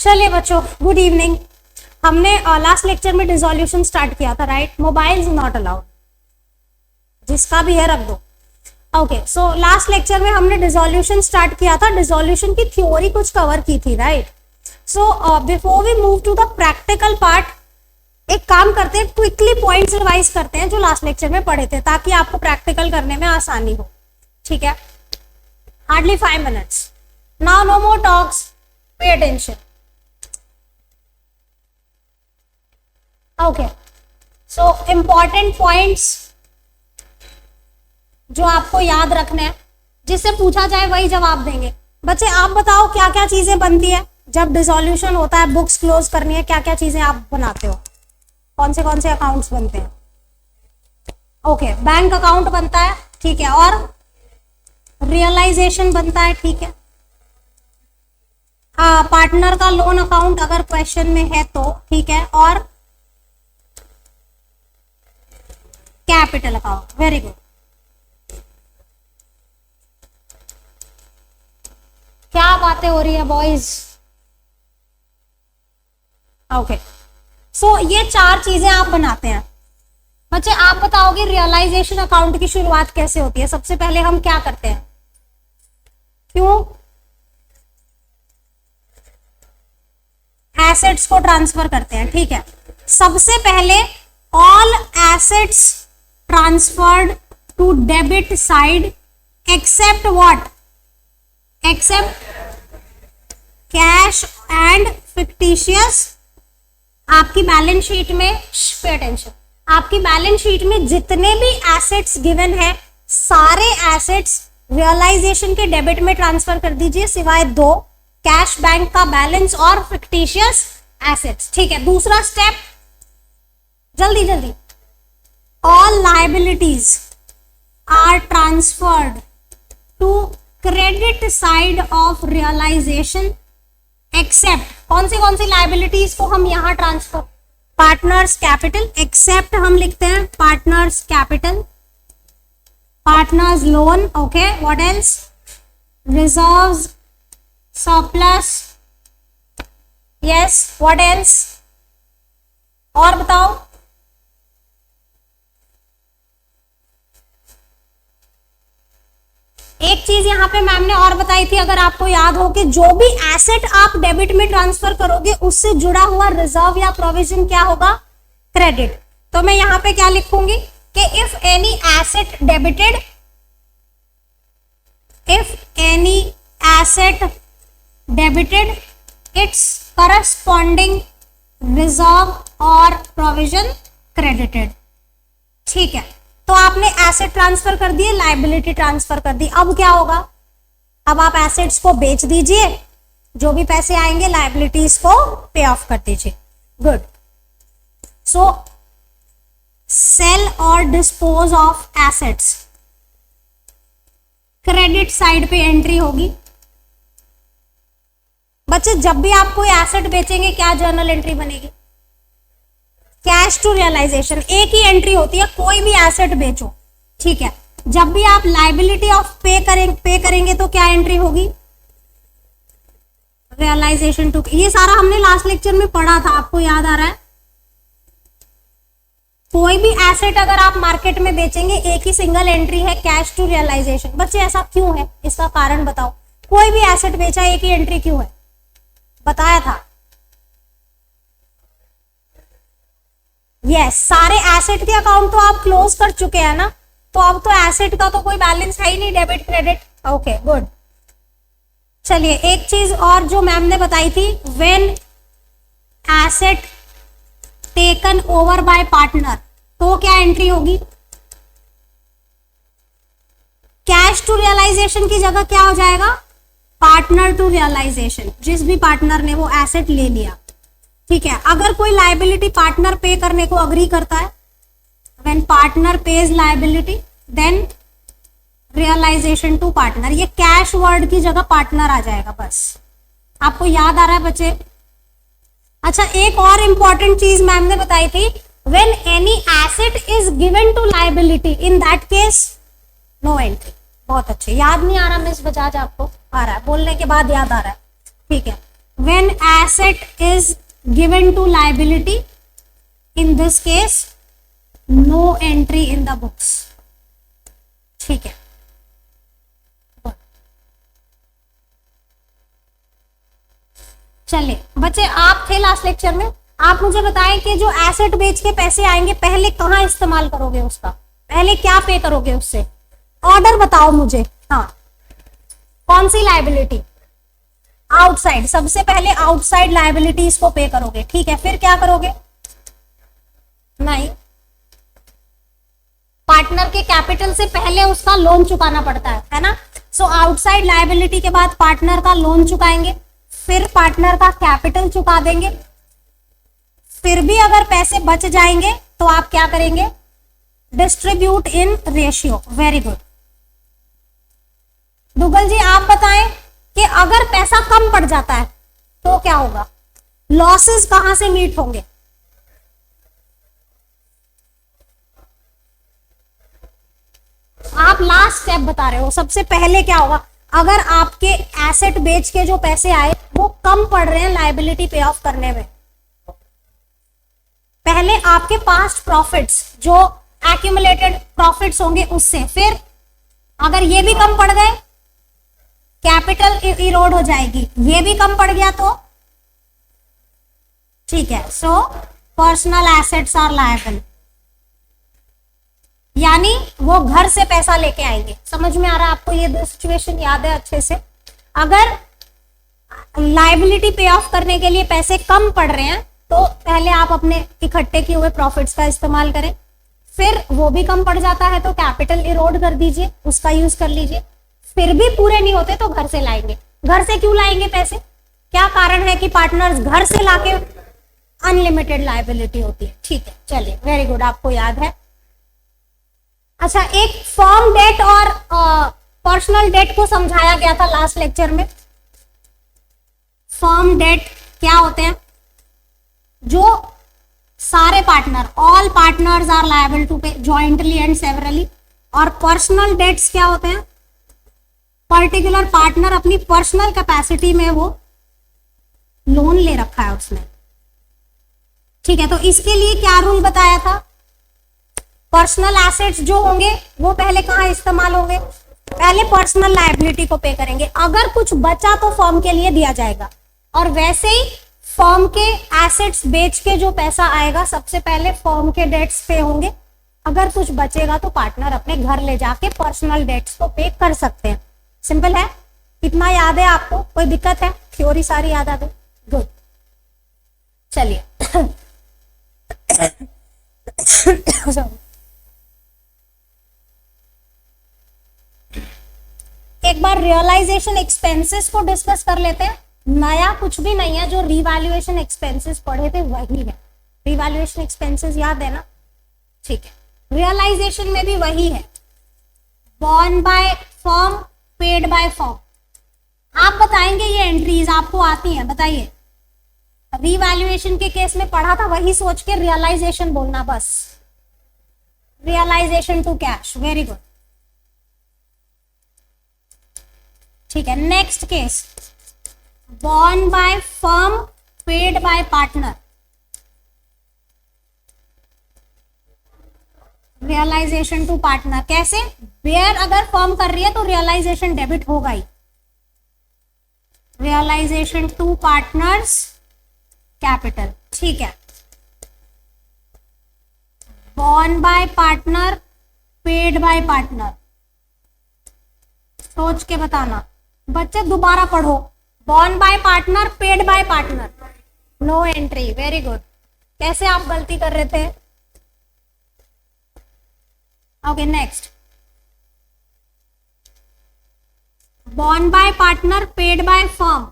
चलिए बच्चों, good evening. हमने लास्ट लेक्चर में डिसोल्यूशन स्टार्ट किया था, राइट? मोबाइल्स नॉट अलाउड, जिसका भी है रख दो। ओके, सो लास्ट लेक्चर में हमने डिसोल्यूशन स्टार्ट किया था, डिसोल्यूशन की थ्योरी कुछ कवर की थी, right? So before we move to the practical part, एक काम करते हैं, क्विकली पॉइंट्स रिवाइज करते हैं जो लास्ट लेक्चर में पढ़े थे, ताकि आपको प्रैक्टिकल करने में आसानी हो। ठीक है, hardly 5 minutes. Now no more talks, pay attention. Okay, so important points जो आपको याद रखने हैं, जिससे पूछा जाए वही जवाब देंगे। बच्चे आप बताओ क्या क्या चीजें बनती है जब डिसोल्यूशन होता है, बुक्स क्लोज करनी है, क्या क्या चीजें आप बनाते हो? कौन से अकाउंट्स बनते हैं? ओके, बैंक अकाउंट बनता है, ठीक है, और रियलाइजेशन बनता है, ठीक है। हाँ, पार्टनर का लोन अकाउंट अगर क्वेश्चन में है तो, ठीक है, और कैपिटल अकाउंट। Very good. क्या बातें हो रही है बॉयज? ओके, सो ये 4 चीजें आप बनाते हैं। बच्चे आप बताओगे रियलाइजेशन अकाउंट की शुरुआत कैसे होती है? सबसे पहले हम क्या करते हैं? क्यों? एसेट्स को ट्रांसफर करते हैं, ठीक है। सबसे पहले all assets transferred to debit side except what? Except cash and fictitious. आपकी बैलेंस शीट में, पे अटेंशन, आपकी बैलेंस शीट में जितने भी एसेट्स गिवन है, सारे एसेट्स रियलाइजेशन के डेबिट में ट्रांसफर कर दीजिए, सिवाय 2, कैश बैंक का बैलेंस और फिक्टिशियस एसेट्स। ठीक है, दूसरा स्टेप, जल्दी जल्दी। All liabilities are transferred to credit side of realisation except. कौन सी लायबिलिटीज को हम यहां ट्रांसफर? पार्टनर्स कैपिटल, एक्सेप्ट हम लिखते हैं partners capital, partners loan, okay, what else? Reserves, surplus, yes, what else? और बताओ। एक चीज यहां पे मैम ने और बताई थी, अगर आपको याद हो, कि जो भी एसेट आप डेबिट में ट्रांसफर करोगे उससे जुड़ा हुआ रिजर्व या प्रोविजन क्या होगा? क्रेडिट। तो मैं यहां पे क्या लिखूंगी कि if any asset debited, if any asset debited it's corresponding reserve और प्रोविजन क्रेडिटेड। ठीक है, तो आपने एसेट ट्रांसफर कर दिए, लायबिलिटी ट्रांसफर कर दी। अब क्या होगा? अब आप एसेट्स को बेच दीजिए, जो भी पैसे आएंगे लायबिलिटीज को पे ऑफ कर दीजिए। गुड। सो सेल और dispose of assets, credit side पे एंट्री होगी। बच्चे जब भी आप कोई एसेट बेचेंगे, क्या जर्नल एंट्री बनेगी? Cash to realisation. एक ही एंट्री होती है, कोई भी एसेट बेचो, ठीक है। जब भी आप लायबिलिटी ऑफ पे करेंगे तो क्या एंट्री होगी? Realisation to. ये सारा हमने लास्ट लेक्चर में पढ़ा था, आपको याद आ रहा है? कोई भी एसेट अगर आप मार्केट में बेचेंगे, एक ही सिंगल एंट्री है, कैश टू रियलाइजेशन। बच्चे ऐसा क्यों है? इसका कारण बताओ। कोई भी एसेट बेचा, एक ही एंट्री क्यों है? बताया था। यस, सारे एसेट के अकाउंट तो आप क्लोज कर चुके हैं ना, तो अब तो एसेट का तो कोई बैलेंस है ही नहीं, डेबिट क्रेडिट। Okay, good. चलिए, एक चीज और जो मैम ने बताई थी, when asset taken over by partner, तो क्या एंट्री होगी? कैश टू रियलाइजेशन की जगह क्या हो जाएगा? Partner to realisation. जिस भी पार्टनर ने वो एसेट ले लिया, ठीक है। अगर कोई लायबिलिटी पार्टनर पे करने को अग्री करता है, when partner pays liability, then realisation to partner. ये कैश वर्ड की जगह पार्टनर आ जाएगा, बस। आपको याद आ रहा है बच्चे? अच्छा, एक और इंपॉर्टेंट चीज मैम ने बताई थी, when any asset is given to liability, in that case no entry. बहुत अच्छे, याद नहीं आ रहा मिस बजाज? आपको आ रहा है, बोलने के बाद याद आ रहा है, ठीक है। When asset is given to liability, in this case no entry in the books. ठीक है, चलिए बच्चे आप थे लास्ट लेक्चर में, आप मुझे बताएं कि जो एसेट बेच के पैसे आएंगे पहले कहाँ इस्तेमाल करोगे, उसका पहले क्या पे करोगे उससे, ऑर्डर बताओ मुझे। हाँ, कौन सी लायबिलिटी, आउटसाइड, सबसे पहले आउटसाइड लायबिलिटीज को पे करोगे, ठीक है, फिर क्या करोगे, नहीं, पार्टनर के कैपिटल से पहले उसका लोन चुकाना पड़ता है ना। सो आउटसाइड लायबिलिटी के बाद पार्टनर का लोन चुकाएंगे, फिर पार्टनर का कैपिटल चुका देंगे, फिर भी अगर पैसे बच जाएंगे तो आप क्या करेंगे, distribute in ratio. Very good. Duggal ji आप बताएं कि अगर पैसा कम पड़ जाता है तो क्या होगा, लॉसेस कहां से मीट होंगे, आप लास्ट स्टेप बता रहे हो, सबसे पहले क्या होगा, अगर आपके एसेट बेच के जो पैसे आए वो कम पड़ रहे हैं लायबिलिटी पे ऑफ करने में, पहले आपके पास्ट प्रॉफिट्स जो एक्यूमुलेटेड प्रॉफिट्स होंगे उससे, फिर अगर ये भी कम पड़ गए कैपिटल इरोड हो जाएगी, ये भी कम पड़ गया तो ठीक है। So personal assets are liable, यानी वो घर से पैसा लेके आएंगे। समझ में आ रहा है आपको, ये दो सिचुएशन याद है अच्छे से। अगर लायबिलिटी पे ऑफ करने के लिए पैसे कम पड़ रहे हैं तो पहले आप अपने इकट्ठे किए हुए प्रॉफिट्स का इस्तेमाल करें, फिर वो भी कम पड़ जाता है तो कैपिटल इरोड कर दीजिए, उसका यूज कर लीजिए, फिर भी पूरे नहीं होते तो घर से लाएंगे। घर से क्यों लाएंगे पैसे, क्या कारण है कि पार्टनर्स घर से लाके, अनलिमिटेड लायबिलिटी होती है, ठीक है, चलिए वेरी गुड, आपको याद है। अच्छा, एक फर्म डेट और पर्सनल डेट को समझाया गया था लास्ट लेक्चर में। फर्म डेट क्या होते हैं, जो सारे partner, all partners are liable to pay jointly and severally, और पर्सनल डेट्स क्या होते हैं, पर्टिकुलर पार्टनर अपनी पर्सनल कैपेसिटी में वो लोन ले रखा है उसने, ठीक है। तो इसके लिए क्या रूल बताया था, पर्सनल एसेट्स जो होंगे वो पहले कहाँ इस्तेमाल होंगे, पहले पर्सनल लायबिलिटी को पे करेंगे, अगर कुछ बचा तो फर्म के लिए दिया जाएगा, और वैसे ही फर्म के एसेट्स बेच के जो पैसा आएगा सबसे पहले फर्म के डेट्स पे होंगे, अगर कुछ बचेगा तो पार्टनर अपने घर ले जाके पर्सनल डेट्स को पे कर सकते हैं। सिंपल है, इतना याद है आपको, कोई दिक्कत है, थ्योरी सारी याद आ गई, गुड। चलिए एक बार रियलाइजेशन एक्सपेंसेस को डिस्कस कर लेते हैं। नया कुछ भी नहीं है, जो रिवैल्यूएशन एक्सपेंसेस पढ़े थे वही है, रिवैल्यूएशन एक्सपेंसेस याद है ना, ठीक है। रियलाइजेशन में भी वही है, borne by firm, paid by firm. आप बताएंगे ये एंट्रीज आपको आती हैं, बताइए। रिवैल्यूएशन के केस में पढ़ा था, वही सोच के रियलाइजेशन बोलना बस, realisation to cash, very good, ठीक है। Next case, borne by firm, paid by partner, realisation to partner कैसे, बेयर अगर फर्म कर रही है तो रियलाइजेशन डेबिट होगा ही, रियलाइजेशन टू पार्टनर्स कैपिटल, ठीक है। Borne by partner, paid by partner, सोच के बताना बच्चे, दोबारा पढ़ो, borne by partner, paid by partner, no entry, very good. कैसे आप गलती कर रहे थे, okay next, born by partner, paid by firm,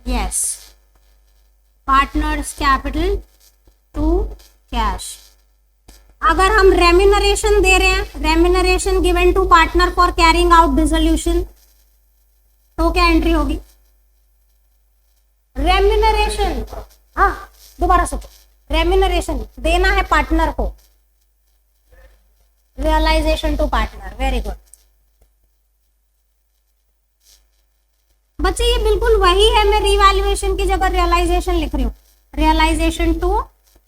yes, partners capital to cash. अगर हम रेम्यूनरेशन दे रहे हैं, remuneration given to partner for carrying out dissolution, तो क्या एंट्री होगी, रेम्यूनरेशन, हाँ दोबारा सुनो, रेम्यूनरेशन देना है पार्टनर को, realisation to partner, very good. बच्चे ये बिल्कुल वही है, मैं रिवैल्यूएशन की जगह रियलाइजेशन लिख रही हूँ, रियलाइजेशन टू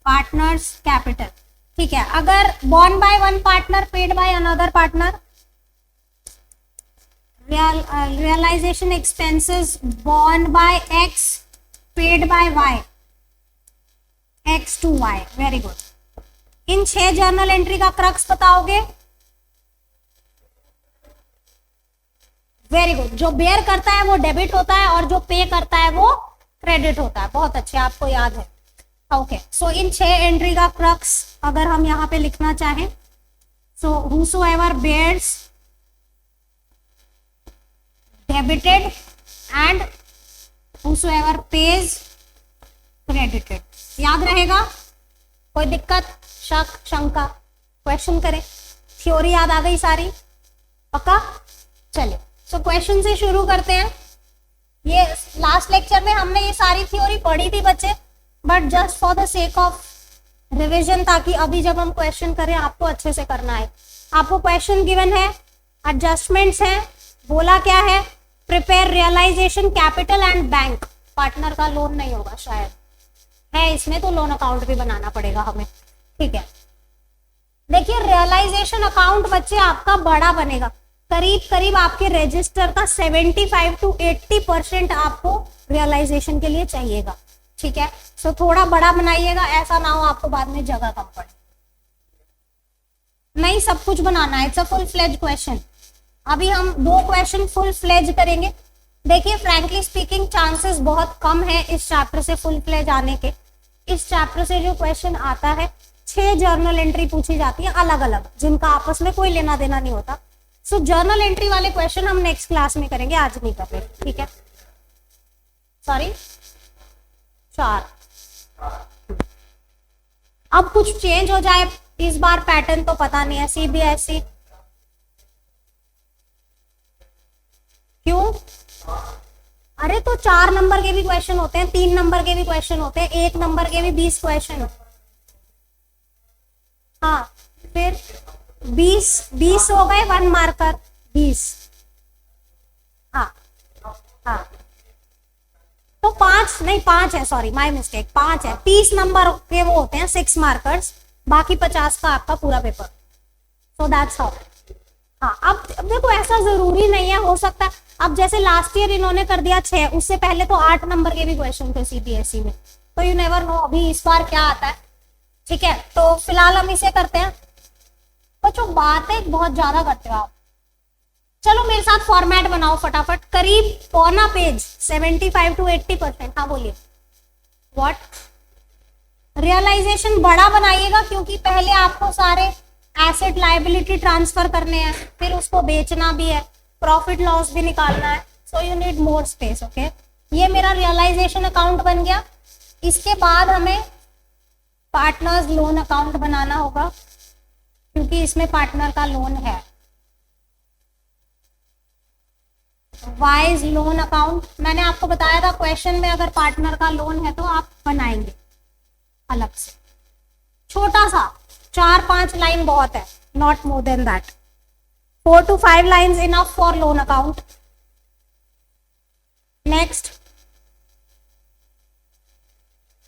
पार्टनर्स कैपिटल। ठीक है, अगर born by one partner paid by another partner, realization expenses borne by X paid by Y, X to Y, very good. In 6 journal entry का क्रक्स बताओगे? वेरी गुड, जो bear करता है वो debit होता है और जो पे करता है वो क्रेडिट होता है। बहुत अच्छे, आपको याद है। ओके, सो इन 6 एंट्री का क्रक्स अगर हम यहाँ पे लिखना चाहें, सो whosoever bears debited and whosoever pays credited, याद रहेगा? कोई दिक्कत, शक, शंका? क्वेश्चन करें, थ्योरी याद आ गई सारी? पक्का? चलिए, सो क्वेश्चन से शुरू करते हैं। ये लास्ट लेक्चर में हमने ये सारी थ्योरी पढ़ी थी बच्चे, but just for the sake of revision, ताकि अभी जब हम क्वेश्चन करें आपको अच्छे से करना है। आपको क्वेश्चन गिवन है, एडजस्टमेंट्स है, बोला क्या है? Prepare realisation capital and bank. Partner का लोन नहीं होगा, शायद है इसमें, तो लोन अकाउंट भी बनाना पड़ेगा हमें। ठीक है, देखिए रियलाइजेशन अकाउंट बच्चे आपका बड़ा बनेगा, करीब करीब आपके रजिस्टर का 75 to 80% आपको रियलाइजेशन के लिए चाहिएगा। ठीक है, सो थोड़ा बड़ा बनाइएगा, ऐसा ना हो आपको बाद में जगह कम पड़े। नहीं, सब कुछ बनाना है, it's a full fledge question. अभी हम 2 क्वेश्चन फुल फ्लेज करेंगे। देखिए फ्रैंकली स्पीकिंग चांसेस बहुत कम है इस चैप्टर से फुल फ्लेज आने के। इस चैप्टर से जो क्वेश्चन आता है, 6 जर्नल एंट्री पूछी जाती है अलग अलग, जिनका आपस में कोई लेना देना नहीं होता। सो जर्नल एंट्री वाले क्वेश्चन हम नेक्स्ट क्लास में करेंगे, आज नहीं कर रहे। ठीक है, सॉरी 4। अब कुछ चेंज हो जाए इस बार, पैटर्न तो पता नहीं है। सीबीएसई क्यों? अरे तो 4 नंबर के भी क्वेश्चन होते हैं, 3 नंबर के भी क्वेश्चन होते हैं, 1 नंबर के भी 20 क्वेश्चन। हाँ, फिर 20 हो गए 1 मार्कर 20। हाँ हाँ, तो 5 नहीं, 5 है, सॉरी माय मिस्टेक, 5 है। 30 नंबर के वो होते हैं 6 मार्कर्स, बाकी 50 का आपका पूरा पेपर। So that's how. हाँ, अब देखो ऐसा जरूरी नहीं है, हो सकता है अब जैसे लास्ट ईयर इन्होंने कर दिया 6, उससे पहले तो 8 नंबर के भी क्वेश्चन थे सीबीएसई में, तो यू नेवर नो अभी इस बार क्या आता है। ठीक है, तो फिलहाल हम इसे करते हैं। बच्चों बातें बहुत ज्यादा करते हो आप, चलो मेरे साथ फॉर्मेट बनाओ फटाफट। करीब पौना पेज, 75 to 80%। हाँ बोलिए, व्हाट? रियलाइजेशन बड़ा बनाइएगा, क्योंकि पहले आपको सारे एसेट लायबिलिटी ट्रांसफर करने हैं, फिर उसको बेचना भी है, प्रॉफिट लॉस भी निकालना है। So you need more space. Okay, ये मेरा रियलाइजेशन अकाउंट बन गया। इसके बाद हमें पार्टनर्स लोन अकाउंट बनाना होगा, क्योंकि इसमें पार्टनर का लोन है। वाइज लोन अकाउंट मैंने आपको बताया था क्वेश्चन में, अगर पार्टनर का लोन है तो आप बनाएंगे अलग से, छोटा सा 4-5 लाइन बहुत है, not more than that. 4 to 5 lines enough for loan account. Next,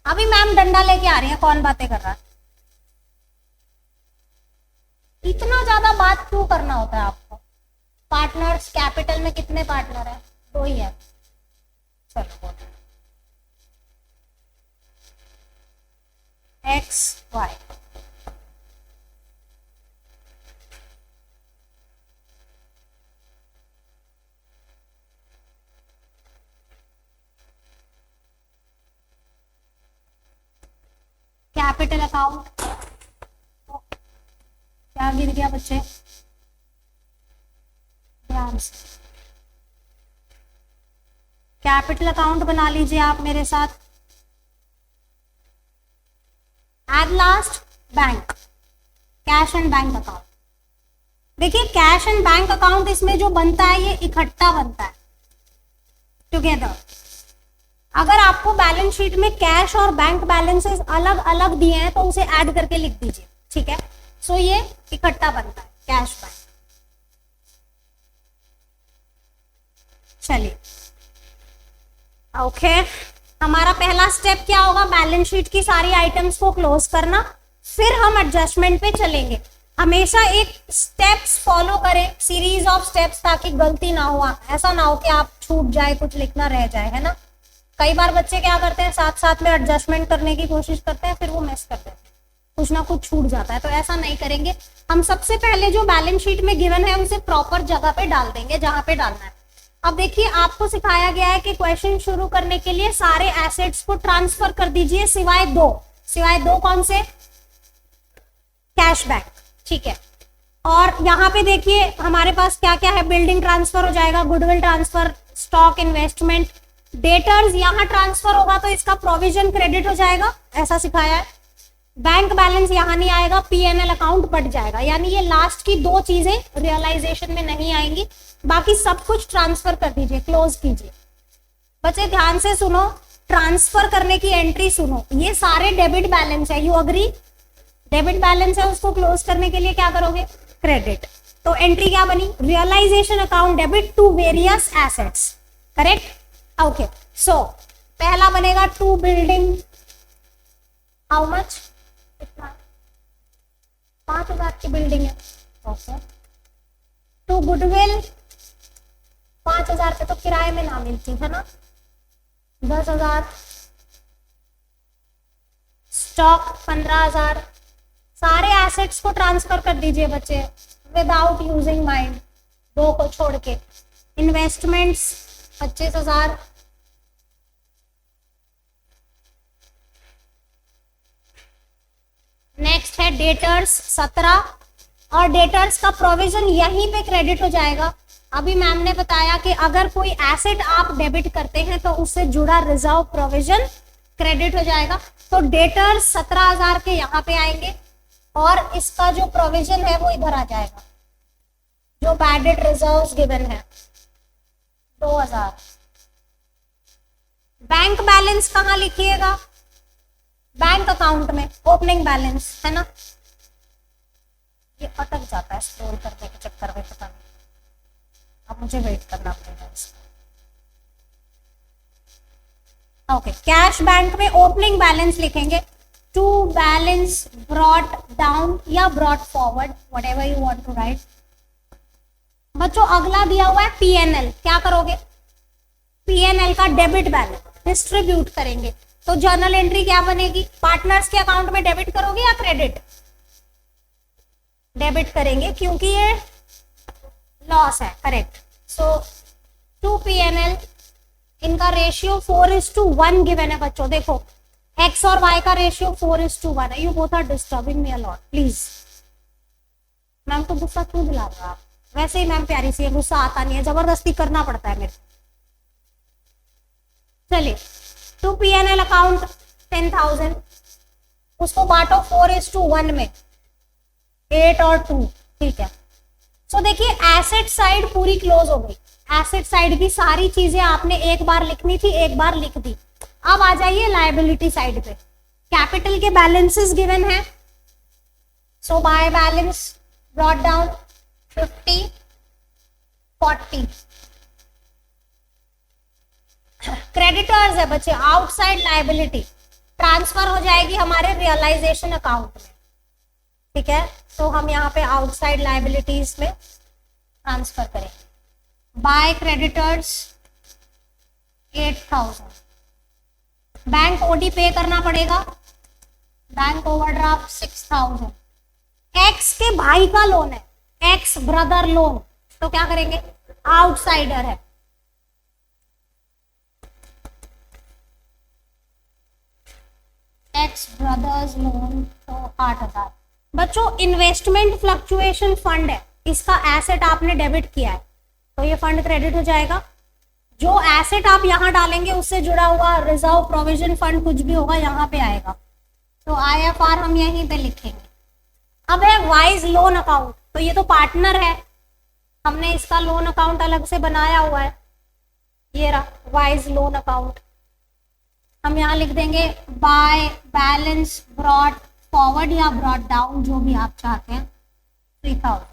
अभी मैम डंडा लेके आ रही है, कौन बातें कर रहा है? इतना ज्यादा बात क्यों करना होता है आपको? पार्टनर्स कैपिटल में कितने पार्टनर है? 2 ही है। चलो, एक्स वाई। कैपिटल अकाउंट क्या गिर गया बच्चे? ध्यान से, कैपिटल अकाउंट बना लीजिए आप मेरे साथ। At last bank, cash and bank account. देखिए कैश एंड बैंक अकाउंट इसमें जो बनता है ये इकट्ठा बनता है, टुगेदर। अगर आपको बैलेंस शीट में कैश और बैंक बैलेंसेस अलग अलग दिए हैं तो उसे ऐड करके लिख दीजिए। ठीक है, सो ये इकट्ठा बनता है कैश बैंक। चलिए ओके हमारा पहला स्टेप क्या होगा, बैलेंस शीट की सारी आइटम्स को क्लोज करना, फिर हम एडजस्टमेंट पे चलेंगे। हमेशा एक स्टेप्स फॉलो करें, सीरीज ऑफ स्टेप्स, ताकि गलती ना हो, ऐसा ना हो कि आप छूट जाए, कुछ लिखना रह जाए, है ना। कई बार बच्चे क्या करते हैं, साथ साथ में एडजस्टमेंट करने की कोशिश करते हैं, फिर वो मिस कर देते हैं, कुछ ना कुछ छूट जाता है। तो ऐसा नहीं करेंगे, हम सबसे पहले जो बैलेंस शीट में गिवन है उसे प्रॉपर जगह पे डाल देंगे जहां पे डालना है। अब देखिए आपको सिखाया गया है कि क्वेश्चन शुरू करने के लिए सारे एसेट्स को ट्रांसफर कर दीजिए सिवाय दो कौन से, कैशबैक, ठीक है। और यहाँ पे देखिए हमारे पास क्या क्या है, बिल्डिंग ट्रांसफर हो जाएगा, goodwill transfer, stock investment, debtors यहाँ ट्रांसफर होगा तो इसका प्रोविजन क्रेडिट हो जाएगा, ऐसा सिखाया है। बैंक बैलेंस यहाँ नहीं आएगा, पीएनएल अकाउंट बढ़ जाएगा, यानी ये लास्ट की दो चीजें रियलाइजेशन में नहीं आएंगी, बाकी सब कुछ ट्रांसफर कर दीजिए, क्लोज कीजिए। बच्चे ध्यान से सुनो, ट्रांसफर करने की एंट्री सुनो, ये सारे डेबिट बैलेंस है, यू अग्री, डेबिट बैलेंस है, उसको क्लोज करने के लिए क्या करोगे, क्रेडिट। तो एंट्री क्या बनी, realisation account debit to various assets, correct. Okay so पहला बनेगा टू बिल्डिंग, हाउ मच, 5,000 की बिल्डिंग है, ओके। टू गुडविल 5,000 पे तो किराए में ना मिलती है ना, 10,000, स्टॉक 15,000, सारे एसेट्स को ट्रांसफर कर दीजिए बच्चे विदाउट यूजिंग माइंड, दो को छोड़ के। इन्वेस्टमेंट्स 25,000, नेक्स्ट है डेटर्स 17, और डेटर्स का प्रोविजन यहीं पे क्रेडिट हो जाएगा। अभी मैम ने बताया कि अगर कोई एसेट आप डेबिट करते हैं तो उससे जुड़ा रिजर्व प्रोविजन क्रेडिट हो जाएगा। तो डेटर्स 17,000 के यहाँ पे आएंगे और इसका जो प्रोविजन है वो इधर आ जाएगा, जो बैडेड रिजर्व्स गिवन है 2,000। बैंक बैलेंस कहाँ लिखिएगा, बैंक अकाउंट में, ओपनिंग बैलेंस है ना, ये अटक जाता है स्क्रॉल करने के चक्कर में, पता नहीं, अब मुझे वेट करना पड़ेगा इसका। ओके कैश बैंक में ओपनिंग बैलेंस लिखेंगे, टू बैलेंस ब्रॉट डाउन या brought forward, whatever you want to write. बच्चों अगला दिया हुआ है पीएनएल, क्या करोगे, पीएनएल का डेबिट बैलेंस डिस्ट्रीब्यूट करेंगे। तो जर्नल एंट्री क्या बनेगी, पार्टनर्स के अकाउंट में डेबिट करोगे या क्रेडिट, डेबिट करेंगे क्योंकि ये लॉस है, करेक्ट। सो टू पीएनएल, इनका रेशियो 4:1 गिवन है बच्चों, देखो एक्स और वाई का रेशियो 4:1 है। You both are disturbing me a lot, please. Ma'am को गुस्सा क्यों दिला रहा आप, वैसे ही मैम प्यारी सी है, गुस्सा आता नहीं है, जबरदस्ती करना पड़ता है मेरे। चलिए टू पीएनएल अकाउंट 10,000, उसको बांटो 4:1 में, 8 और 2, ठीक है। सो देखिए एसेट साइड पूरी क्लोज हो गई, एसेट साइड की सारी चीजें आपने एक बार लिखनी थी, एक बार लिख दी। अब आ जाइए लायबिलिटी साइड पे, कैपिटल के बैलेंसेस गिवन है। So by balance brought down 50, 40। Creditors है बच्चे, आउटसाइड लायबिलिटी ट्रांसफर हो जाएगी हमारे रियलाइजेशन अकाउंट में, ठीक है। तो हम यहाँ पे आउटसाइड लायबिलिटीज में ट्रांसफर करेंगे। बाय क्रेडिटर्स 8,000, बैंक ओडी पे करना पड़ेगा, बैंक ओवरड्राफ्ट 6,000। एक्स के भाई का लोन है, एक्स ब्रदर लोन, तो क्या करेंगे, आउटसाइडर है, एक्स ब्रदर्स लोन, तो 8,000। बच्चों इन्वेस्टमेंट फ्लक्चुएशन फंड है, इसका एसेट आपने डेबिट किया है तो ये फंड क्रेडिट हो जाएगा। जो एसेट आप यहाँ डालेंगे उससे जुड़ा हुआ रिजर्व प्रोविजन फंड कुछ भी होगा यहाँ पे आएगा, तो आईएफआर हम यहीं पे लिखेंगे। अब है वाइज लोन अकाउंट, तो ये तो पार्टनर है, हमने इसका लोन अकाउंट अलग से बनाया हुआ है, ये रहा वाइज लोन अकाउंट। हम यहाँ लिख देंगे बाय बैलेंस ब्रॉट फॉरवर्ड या ब्रॉट डाउन, जो भी आप चाहते हैं, 3,000।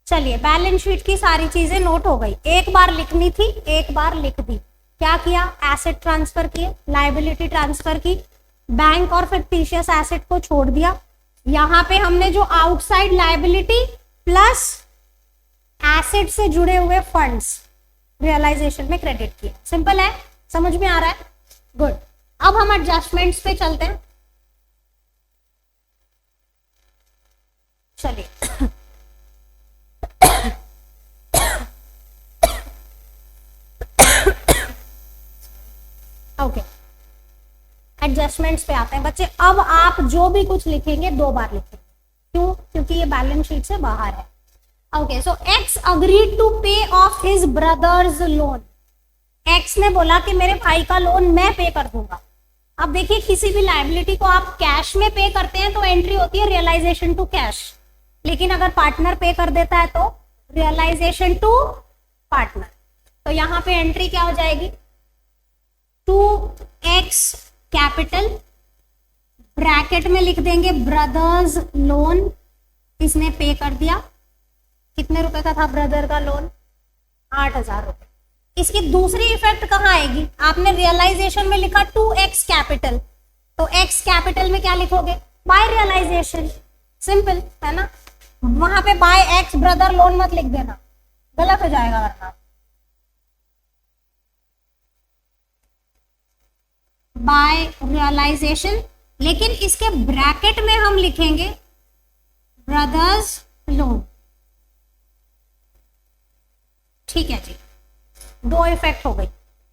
चलिए बैलेंस शीट की सारी चीजें नोट हो गई, एक बार लिखनी थी, एक बार लिख दी। क्या किया, एसेट ट्रांसफर किए, लायबिलिटी ट्रांसफर की, बैंक और फिक्टिशियस एसेट को छोड़ दिया। यहां पे हमने जो आउटसाइड लायबिलिटी प्लस एसेट से जुड़े हुए फंड्स रियलाइजेशन में क्रेडिट किए। सिंपल है, समझ में आ रहा है? गुड। अब हम एडजस्टमेंट्स पे चलते हैं। चलिए ओके, एडजस्टमेंट्स पे आते हैं बच्चे। अब आप जो भी कुछ लिखेंगे 2 बार लिखेंगे, क्यों? क्योंकि ये बैलेंस शीट से बाहर है। Okay, so X agreed to pay off his brothers loan. X ने बोला कि मेरे भाई का लोन मैं पे कर दूंगा। अब देखिए, किसी भी लायबिलिटी को आप कैश में पे करते हैं तो एंट्री होती है रियलाइजेशन टू कैश, लेकिन अगर पार्टनर पे कर देता है तो रियलाइजेशन टू पार्टनर। तो यहां पे एंट्री क्या हो जाएगी, 2x कैपिटल, ब्रैकेट में लिख देंगे ब्रदर्स लोन, इसने पे कर दिया। कितने रुपए का था ब्रदर का लोन? 8,000 रुपए। इसकी दूसरी इफेक्ट कहाँ आएगी, आपने रियलाइजेशन में लिखा 2x कैपिटल, तो x कैपिटल में क्या लिखोगे, बाय रियलाइजेशन। सिंपल है ना, वहां पे बाय x ब्रदर लोन मत लिख देना, गलत हो जाएगा वरना। बाय रियलाइजेशन, लेकिन इसके ब्रैकेट में हम लिखेंगे ब्रदर्स लोन। ठीक है जी, 2 इफेक्ट हो गई।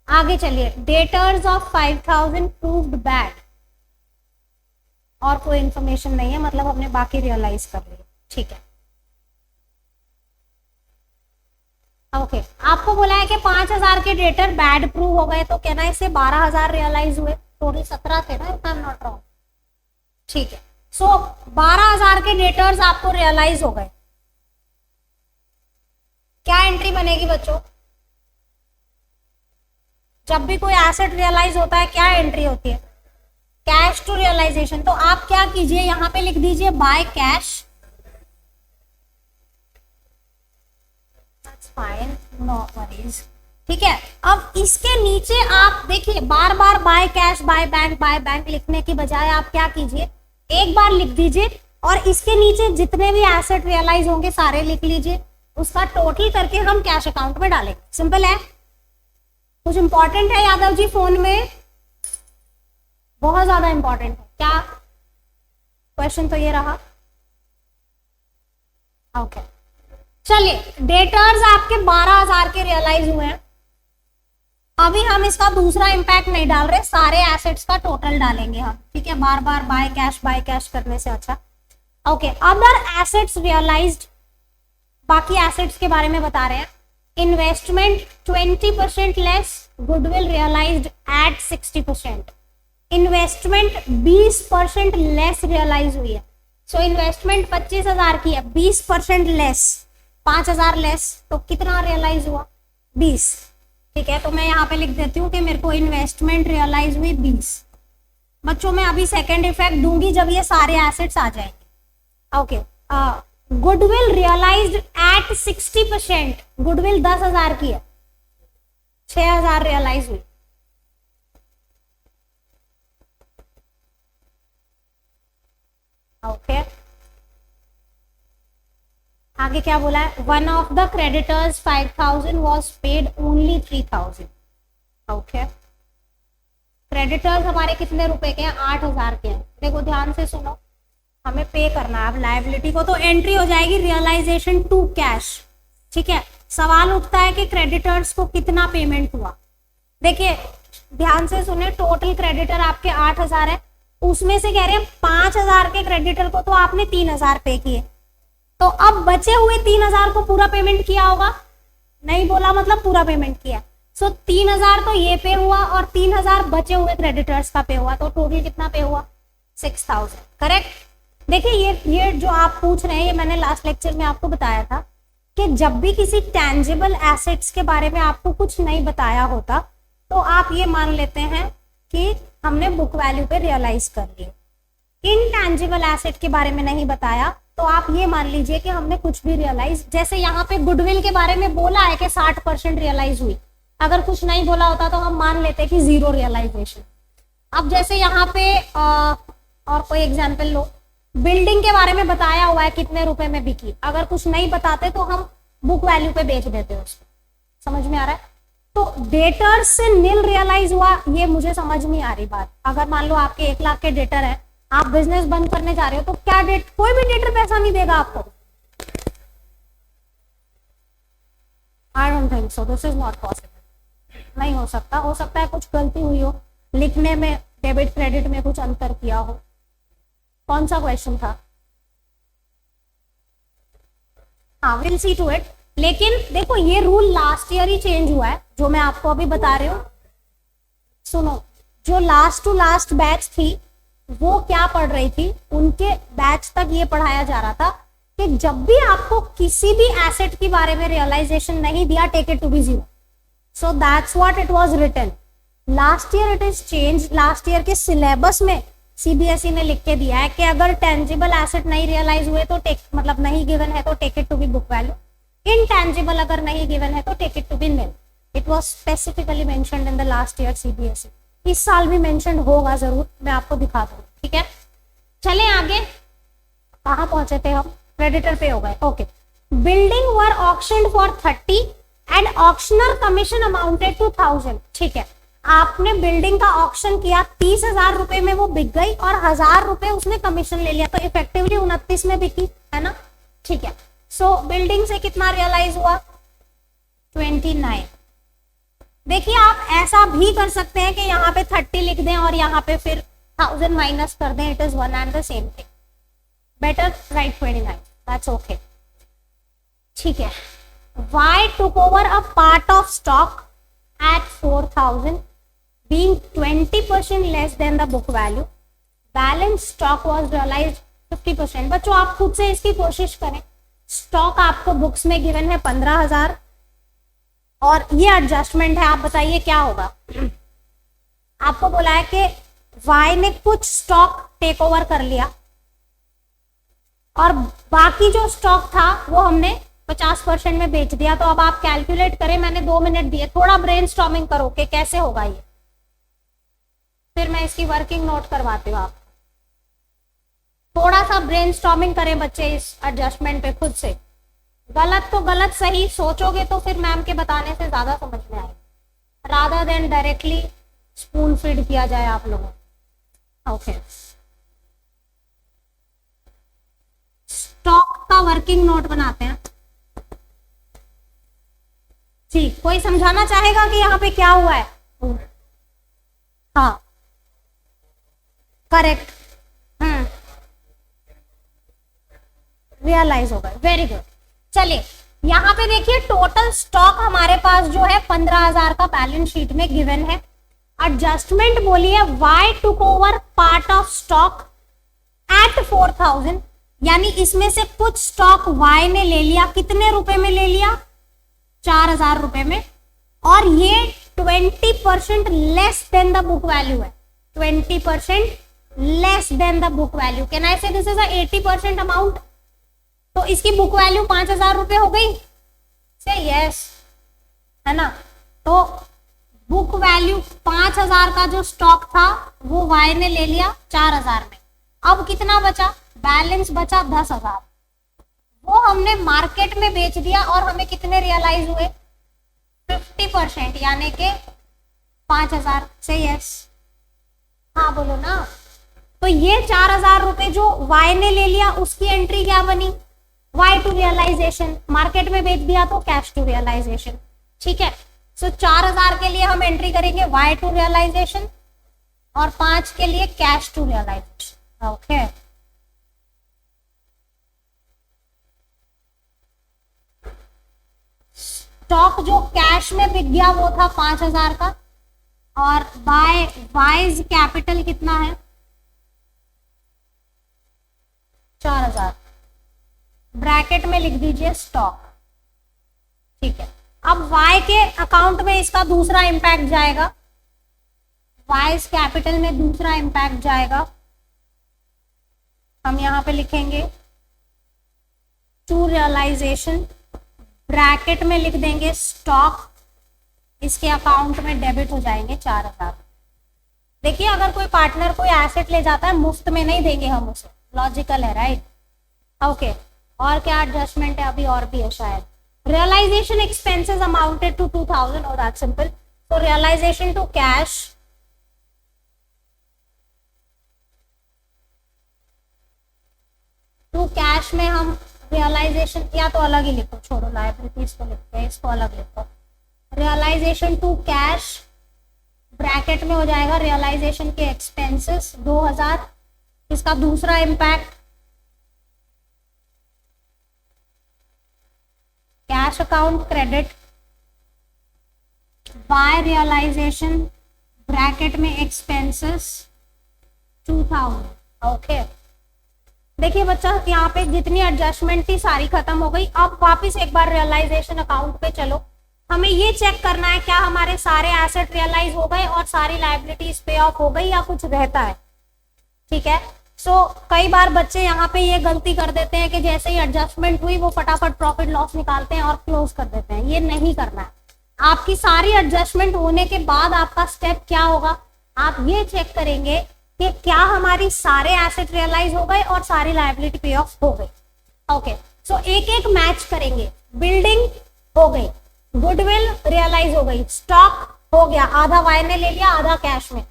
आगे चलिए, डेटर्स ऑफ 5,000 प्रूव्ड बैड, और कोई इंफॉर्मेशन नहीं है, मतलब हमने बाकी रियलाइज कर लिया। ठीक है, ओके। आपको बोला है कि 5,000 के डेटर बैड प्रूव हो गए, तो कहना है इससे 12,000 रियलाइज हुए, टोटल 17 थे ना, if I am not wrong. ठीक है, सो 12,000 के डेटर्स आपको रियलाइज हो गए। क्या एंट्री बनेगी बच्चों? जब भी कोई एसेट रियलाइज होता है क्या एंट्री होती है, कैश टू रियलाइजेशन। तो आप क्या कीजिए, यहां पे लिख दीजिए by cash, fine, no worries. ठीक है, अब इसके नीचे आप देखिए, बार बार बाय कैश बाय बैंक लिखने की बजाय आप क्या कीजिए, एक बार लिख दीजिए और इसके नीचे जितने भी एसेट रियलाइज होंगे सारे लिख लीजिए, उसका टोटल करके हम कैश अकाउंट में डालेंगे। सिंपल है। कुछ इंपॉर्टेंट है यादव जी फोन में? बहुत ज्यादा इंपॉर्टेंट है क्या? क्वेश्चन तो ये रहा। ओके, चलिए, डेटर्स आपके 12,000 के रियलाइज हुए हैं। अभी हम इसका दूसरा इंपैक्ट नहीं डाल रहे, सारे एसेट्स का टोटल डालेंगे हम। ठीक है, बार बार बाय कैश करने से अच्छा। ओके, अदर एसेट्स रियलाइज्ड, बाकी एसेट्स के बारे में बता रहे हैं। Investment 20% less, goodwill realised at 60%। Investment 20% less realise हुई है। सो इन्वेस्टमेंट 25,000 की है, 20% लेस, 5,000 लेस, तो कितना रियलाइज हुआ? 20। ठीक है, तो मैं यहाँ पे लिख देती हूँ कि मेरे को इन्वेस्टमेंट रियलाइज हुई 20। बच्चों में अभी सेकेंड इफेक्ट दूंगी जब ये सारे एसेट्स आ जाएंगे। Okay, goodwill realised at 60%, goodwill 10,000 की है, 6,000 रियलाइज हुई। ओके, आगे क्या बोला है? One of the creditors 5,000 was paid only 3,000। Okay, creditors हमारे कितने रुपए के हैं? 8,000 के हैं। देखो ध्यान से सुनो, हमें पे करना है अब लायबिलिटी को, तो एंट्री हो जाएगी रियलाइजेशन टू कैश। ठीक है, सवाल उठता है कि क्रेडिटर्स को कितना पेमेंट हुआ। देखिए ध्यान से सुने, टोटल क्रेडिटर आपके 8,000 है, उसमें से कह रहे हैं 5,000 के क्रेडिटर को तो आपने 3,000 पे किए, तो अब बचे हुए 3,000 को पूरा पेमेंट किया होगा? नहीं बोला, मतलब पूरा पेमेंट किया। सो 3,000 तो ये पे हुआ और 3,000 बचे हुए क्रेडिटर्स का पे हुआ, तो टोटल कितना पे हुआ? 6,000। करेक्ट। देखिए ये जो आप पूछ रहे हैं, ये मैंने लास्ट लेक्चर में आपको बताया था कि जब भी किसी टैंजिबल एसेट्स के बारे में आपको कुछ नहीं बताया होता तो आप ये मान लेते हैं कि हमने बुक वैल्यू पे रियलाइज कर लिए। इनटैंजिबल एसेट के बारे में नहीं बताया तो आप ये मान लीजिए कि हमने कुछ भी रियलाइज, जैसे यहाँ पे गुडविल के बारे में बोला है कि 60% रियलाइज हुई, अगर कुछ नहीं बोला होता तो हम मान लेते कि जीरो रियलाइजेशन। अब जैसे यहाँ पे और कोई एग्जाम्पल लो, बिल्डिंग के बारे में बताया हुआ है कितने रुपए में बिकी, अगर कुछ नहीं बताते तो हम बुक वैल्यू पे बेच देते हैं उसको। समझ में आ रहा है? तो डेटर से नील रियलाइज हुआ, ये मुझे समझ नहीं आ रही बात। अगर मान लो आपके 1 लाख के डेटर है, आप बिजनेस बंद करने जा रहे हो, तो क्या कोई भी डेटर पैसा नहीं देगा आपको? I don't think so, this is not possible. नहीं हो सकता। हो सकता है कुछ गलती हुई हो लिखने में, डेबिट क्रेडिट में कुछ अंतर किया हो। कौन सा क्वेश्चन था? हाँ, विल सी टू इट। लेकिन देखो ये रूल लास्ट ईयर ही चेंज हुआ है, जो मैं आपको अभी बता रही हूँ। सुनो, जो लास्ट टू लास्ट बैच थी वो क्या पढ़ रही थी, उनके बैच तक ये पढ़ाया जा रहा था कि जब भी आपको किसी भी एसेट के बारे में रियलाइजेशन नहीं दिया, take it to be zero. So that's what it was written. Last year it is change. Last year के सिलेबस में सीबीएसई ने लिख के दिया है कि अगर टेंजिबल एसेट नहीं रियलाइज हुए तो मतलब नहीं गिवन है तो take it to be book value. Intangible अगर नहीं गिवन है तो take it to be nil. It was specifically mentioned in the last year CBSE. इस साल भी मेंशन होगा जरूर, मैं आपको दिखा दूंगी। ठीक है, चले आगे। कहाँ पहुंचे थे हम? क्रेडिटर पे हो गए। Okay, building were auctioned for 30 and auctioneer commission amounted to 1000। ठीक है, आपने बिल्डिंग का ऑक्शन किया, 30,000 रुपए में वो बिक गई और 1000 रुपए उसने कमीशन ले लिया, तो इफेक्टिवली 29 में बिकी, है ना? ठीक है, सो बिल्डिंग से कितना रियलाइज हुआ? 29। देखिए आप ऐसा भी कर सकते हैं कि यहाँ पे 30 लिख दें और यहाँ पे फिर 1000 माइनस कर दें, it is one and the same thing. Better right 29, that's okay. ठीक है, Y took over a part of stock at 4,000 being 20% less than the book value. Balance stock was realized 50%। बच्चों आप खुद से इसकी कोशिश करें। स्टॉक आपको बुक्स में गिवन है 15,000 और ये एडजस्टमेंट है, आप बताइए क्या होगा? आपको बोला है कि Y ने कुछ स्टॉक टेक ओवर कर लिया और बाकी जो स्टॉक था वो हमने 50% में बेच दिया। तो अब आप कैलकुलेट करें, मैंने 2 मिनट दिए, थोड़ा ब्रेनस्टॉर्मिंग करो कि कैसे होगा ये, फिर मैं इसकी वर्किंग नोट करवाती हूँ आप। थोड़ा सा ब्रेनस्टॉर्मिंग करें बच्चे इस एडजस्टमेंट पे खुद से। गलत तो गलत, सही सोचोगे तो फिर मैम के बताने से ज्यादा समझ में आएगा, rather than directly spoon feed किया जाए आप लोगों। ओके, स्टॉक का वर्किंग नोट बनाते हैं। ठीक, कोई समझाना चाहेगा कि यहाँ पे क्या हुआ है? हाँ, करेक्ट, रियलाइज हो गए, वेरी गुड। चलिए यहाँ पे देखिए, टोटल स्टॉक हमारे पास जो है 15,000 का बैलेंस शीट में गिवन है। एडजस्टमेंट बोलिए Y took over part of stock at 4,000, यानी इसमें से कुछ स्टॉक Y ने ले लिया। कितने रुपए में ले लिया? 4,000 रुपए में, और ये 20% less than the book value है। 20% less than the book value. Can I से दिस इज अ 80% अमाउंट? तो इसकी बुक वैल्यू 5,000 रुपए हो गई। से यस, है ना? तो बुक वैल्यू 5,000 का जो स्टॉक था वो Y ने ले लिया 4,000 में। अब कितना बचा? बैलेंस बचा 10,000, वो हमने मार्केट में बेच दिया और हमें कितने रियलाइज हुए? 50%, यानी कि 5,000। से यस, हाँ बोलो ना। तो ये 4,000 रुपए जो Y ने ले लिया उसकी एंट्री क्या बनी? Y to realisation. मार्केट में बेच दिया तो कैश टू रियलाइजेशन। ठीक है, सो 4,000 के लिए हम एंट्री करेंगे Y टू रियलाइजेशन और 5 के लिए cash to realisation. Okay, stock जो कैश में बिक गया वो था 5,000 का, और बाय वाइज कैपिटल कितना है? 4,000। ब्रैकेट में लिख दीजिए स्टॉक। ठीक है, अब Y के अकाउंट में इसका दूसरा इंपैक्ट जाएगा, वाइज कैपिटल में दूसरा इंपैक्ट जाएगा। हम यहां पे लिखेंगे टू रियलाइजेशन, ब्रैकेट में लिख देंगे स्टॉक इसके अकाउंट में डेबिट हो जाएंगे 4,000। देखिए अगर कोई पार्टनर कोई एसेट ले जाता है मुफ्त में नहीं देंगे हम उसे, लॉजिकल है राइट। ओके और क्या एडजस्टमेंट है, अभी और भी है शायद। रियलाइजेशन एक्सपेंसेस अमाउंटेड टू 2000 और दैट सिंपल। तो realisation to cash, to cash में हम रियलाइजेशन या तो अलग ही लिखो, छोड़ो लायबिलिटीज को लिखते हैं, इसको अलग लिखो। रियलाइजेशन टू कैश ब्रैकेट में हो जाएगा रियलाइजेशन के एक्सपेंसेस 2000। इसका दूसरा impact cash account credit by realisation bracket में एक्सपेंसेस 2000। ओके देखिए बच्चा यहाँ पे जितनी एडजस्टमेंट थी सारी खत्म हो गई। अब वापस एक बार रियलाइजेशन अकाउंट पे चलो, हमें ये चेक करना है क्या हमारे सारे एसेट रियलाइज हो गए और सारी लायबिलिटीज पे ऑफ हो गई या कुछ रहता है। ठीक है सो कई बार बच्चे यहाँ पे ये गलती कर देते हैं कि जैसे ही एडजस्टमेंट हुई वो फटाफट प्रॉफिट लॉस निकालते हैं और क्लोज कर देते हैं। ये नहीं करना है। आपकी सारी एडजस्टमेंट होने के बाद आपका स्टेप क्या होगा, आप ये चेक करेंगे कि क्या हमारी सारे एसेट रियलाइज हो गए और सारी लायबिलिटी पे ऑफ हो गई। ओके सो एक एक मैच करेंगे। बिल्डिंग हो गई, गुडविल रियलाइज हो गई, स्टॉक हो गया, आधा वाई ने ले लिया आधा कैश में,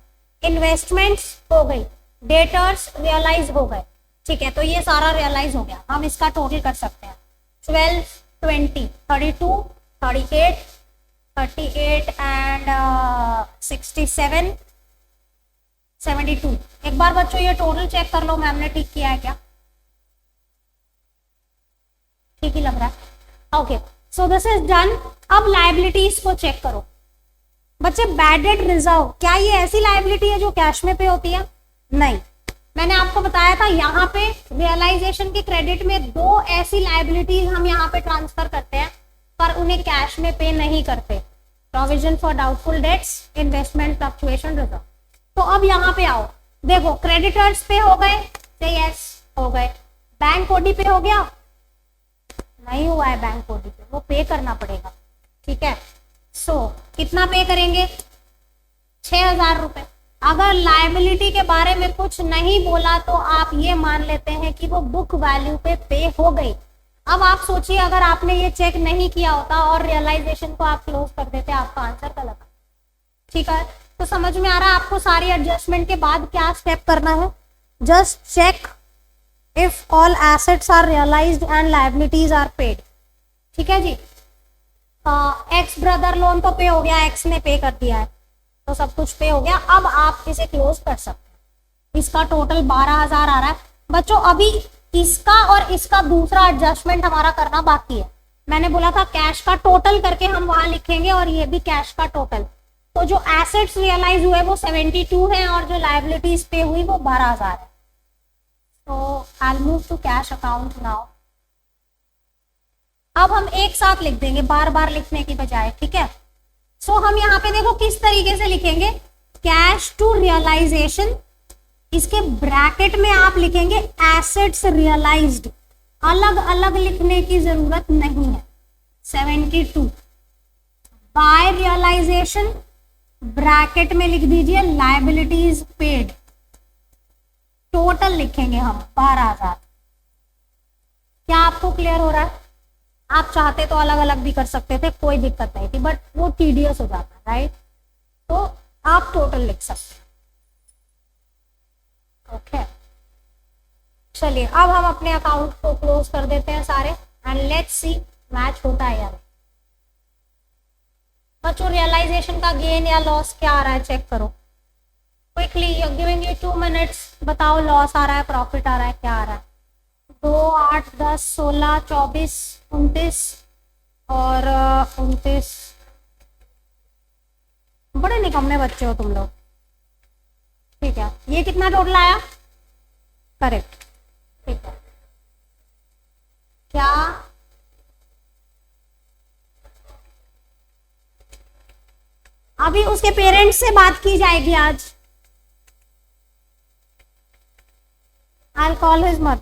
इन्वेस्टमेंट्स हो गई, डेटर्स रियलाइज हो गए। ठीक है तो ये सारा रियलाइज हो गया। हम इसका टोटल कर सकते हैं 12, 20, 32, 38, 38 एंड 67, 72। एक बार बच्चों ये टोटल चेक कर लो मैम ने ठीक किया है क्या, ठीक ही लग रहा है। Okay so this is done. अब लायबिलिटीज को चेक करो बच्चे। बैड डेट रिजर्व, क्या ये ऐसी लायबिलिटी है जो कैश में पे होती है? नहीं, मैंने आपको बताया था यहाँ पे रियलाइजेशन के क्रेडिट में दो ऐसी लायबिलिटीज हम यहाँ पे ट्रांसफर करते हैं पर उन्हें कैश में पे नहीं करते। Provision for doubtful debts, investment fluctuation reserve. तो अब यहाँ पे आओ, देखो क्रेडिटर्स पे हो गए, यस हो गए। बैंक ओडी पे हो गया? नहीं हुआ है बैंक ओडी पे, वो पे करना पड़ेगा। ठीक है सो कितना पे करेंगे? 6,000 रुपए। अगर लायबिलिटी के बारे में कुछ नहीं बोला तो आप ये मान लेते हैं कि वो बुक वैल्यू पे हो गई। अब आप सोचिए अगर आपने ये चेक नहीं किया होता और रियलाइजेशन को आप क्लोज कर देते, आपका आंसर गलत। ठीक है तो समझ में आ रहा है आपको सारी एडजस्टमेंट के बाद क्या स्टेप करना है। Just check if all assets are realised and liabilities are paid. ठीक है जी। एक्स ब्रदर लोन तो पे हो गया, एक्स ने पे कर दिया है तो सब कुछ पे हो गया। अब आप इसे क्लोज कर सकते हैं। इसका टोटल 12,000 आ रहा है बच्चों। अभी इसका और इसका दूसरा एडजस्टमेंट हमारा करना बाकी है। मैंने बोला था कैश का टोटल करके हम वहां लिखेंगे और ये भी कैश का टोटल। तो जो एसेट्स रियलाइज हुए वो 72 है और जो लायबिलिटीज पे हुई वो 12,000 है। तो I will move to cash account now. अब हम एक साथ लिख देंगे बार बार लिखने की बजाय। ठीक है सो हम यहाँ पे देखो किस तरीके से लिखेंगे, कैश टू रियलाइजेशन, इसके ब्रैकेट में आप लिखेंगे एसेट्स रियलाइज्ड। अलग अलग लिखने की जरूरत नहीं है। 72 बाय रियलाइजेशन, ब्रैकेट में लिख दीजिए लायबिलिटीज पेड। टोटल लिखेंगे हम 12,000। क्या आपको क्लियर हो रहा है? आप चाहते तो अलग अलग भी कर सकते थे, कोई दिक्कत नहीं थी, बट वो टीडियस हो जाता है राइट। तो आप टोटल लिख सकते हैं। ओके चलिए अब हम अपने अकाउंट को क्लोज कर देते हैं सारे एंड लेट्स सी मैच होता है यार। बच्चों रियलाइजेशन का गेन या लॉस क्या आ रहा है चेक करो क्विकली, गिविंग यू 2 मिनट्स। बताओ लॉस आ रहा है, प्रॉफिट आ रहा है, क्या आ रहा है? 2, 8, 10, 16, 24, 29 और 29। बड़े निकम्मे बच्चे हो तुम लोग। ठीक है ये कितना टोटल आया? करेक्ट। ठीक है क्या अभी उसके पेरेंट्स से बात की जाएगी आज? I will call his mother.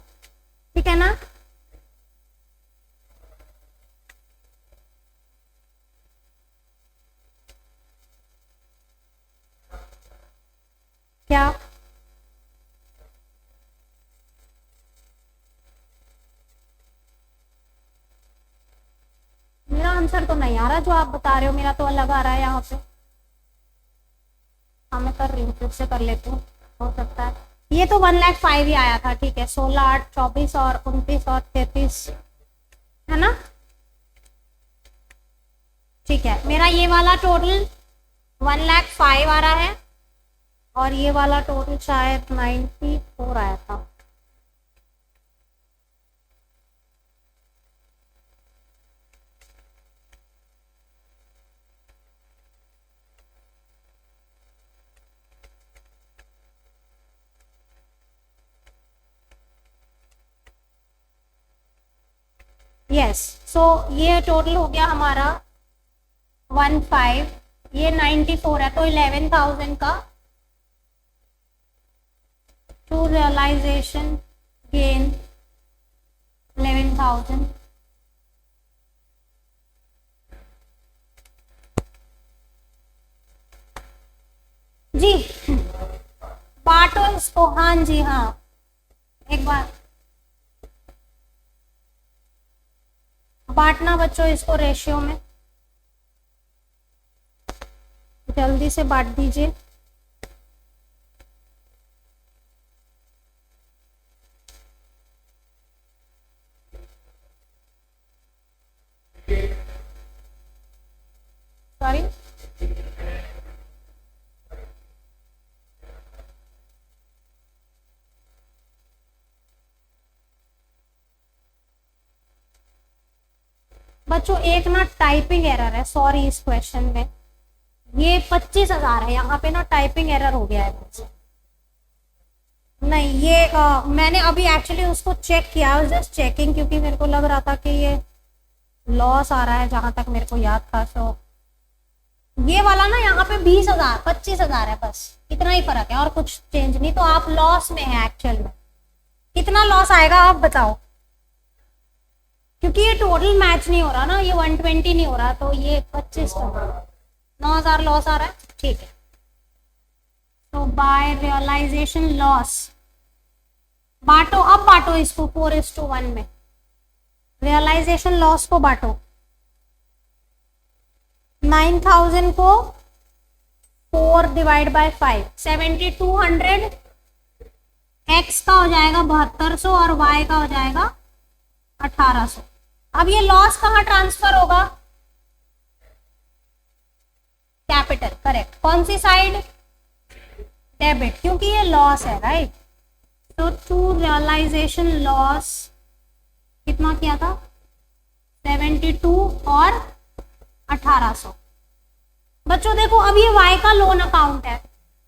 ठीक है ना? क्या? मेरा आंसर तो नहीं आ रहा जो आप बता रहे हो, मेरा तो अलग आ रहा है यहाँ पे। हाँ मैं कर रही हूँ, फिर से कर लेती हूँ, हो सकता है। ये तो 1,05,000 ही आया था, ठीक है। 16, 8, 24 और 29 और 33, है ना? ठीक है, मेरा ये वाला टोटल 1,05,000 आ रहा है और ये वाला टोटल शायद 94 आया था। यस, सो ये टोटल हो गया हमारा 15, ये 94 है, तो 11,000 का टू रियलाइजेशन गेन 11,000। जी बांटो इसको, हाँ जी हाँ, एक बार बांटना बच्चों इसको रेशियो में, जल्दी से बांट दीजिए। सॉरी, बच्चों एक ना टाइपिंग एरर है, सॉरी, इस क्वेश्चन में ये 25,000 है, यहाँ पे ना टाइपिंग एरर हो गया है मुझसे। नहीं ये मैंने अभी एक्चुअली उसको चेक किया, जस्ट चेकिंग, क्योंकि मेरे को लग रहा था कि ये लॉस आ रहा है, जहां तक मेरे को याद था। तो ये वाला ना यहाँ पे 20,000 25,000 है, बस इतना ही फर्क है और कुछ चेंज नहीं। तो आप लॉस में है एक्चुअल में। कितना लॉस आएगा आप बताओ, क्योंकि ये टोटल मैच नहीं हो रहा ना, ये 120 नहीं हो रहा, तो ये 25 का 9,000 लॉस आ रहा है, ठीक है। तो बाय रियलाइजेशन लॉस बांटो, अब बांटो इसको 4:1 में, रियलाइजेशन लॉस को बांटो। 9,000 को 4 डिवाइड बाय 5, 7,200, एक्स का हो जाएगा 7200 और वाई का हो जाएगा 1800। अब ये लॉस कहाँ ट्रांसफर होगा? Capital, correct. कौन सी साइड? डेबिट, क्योंकि ये लॉस है, राइट। तो टू रियलाइजेशन लॉस कितना किया था? 72 और 1800। बच्चों देखो, अब ये वाई का लोन अकाउंट है,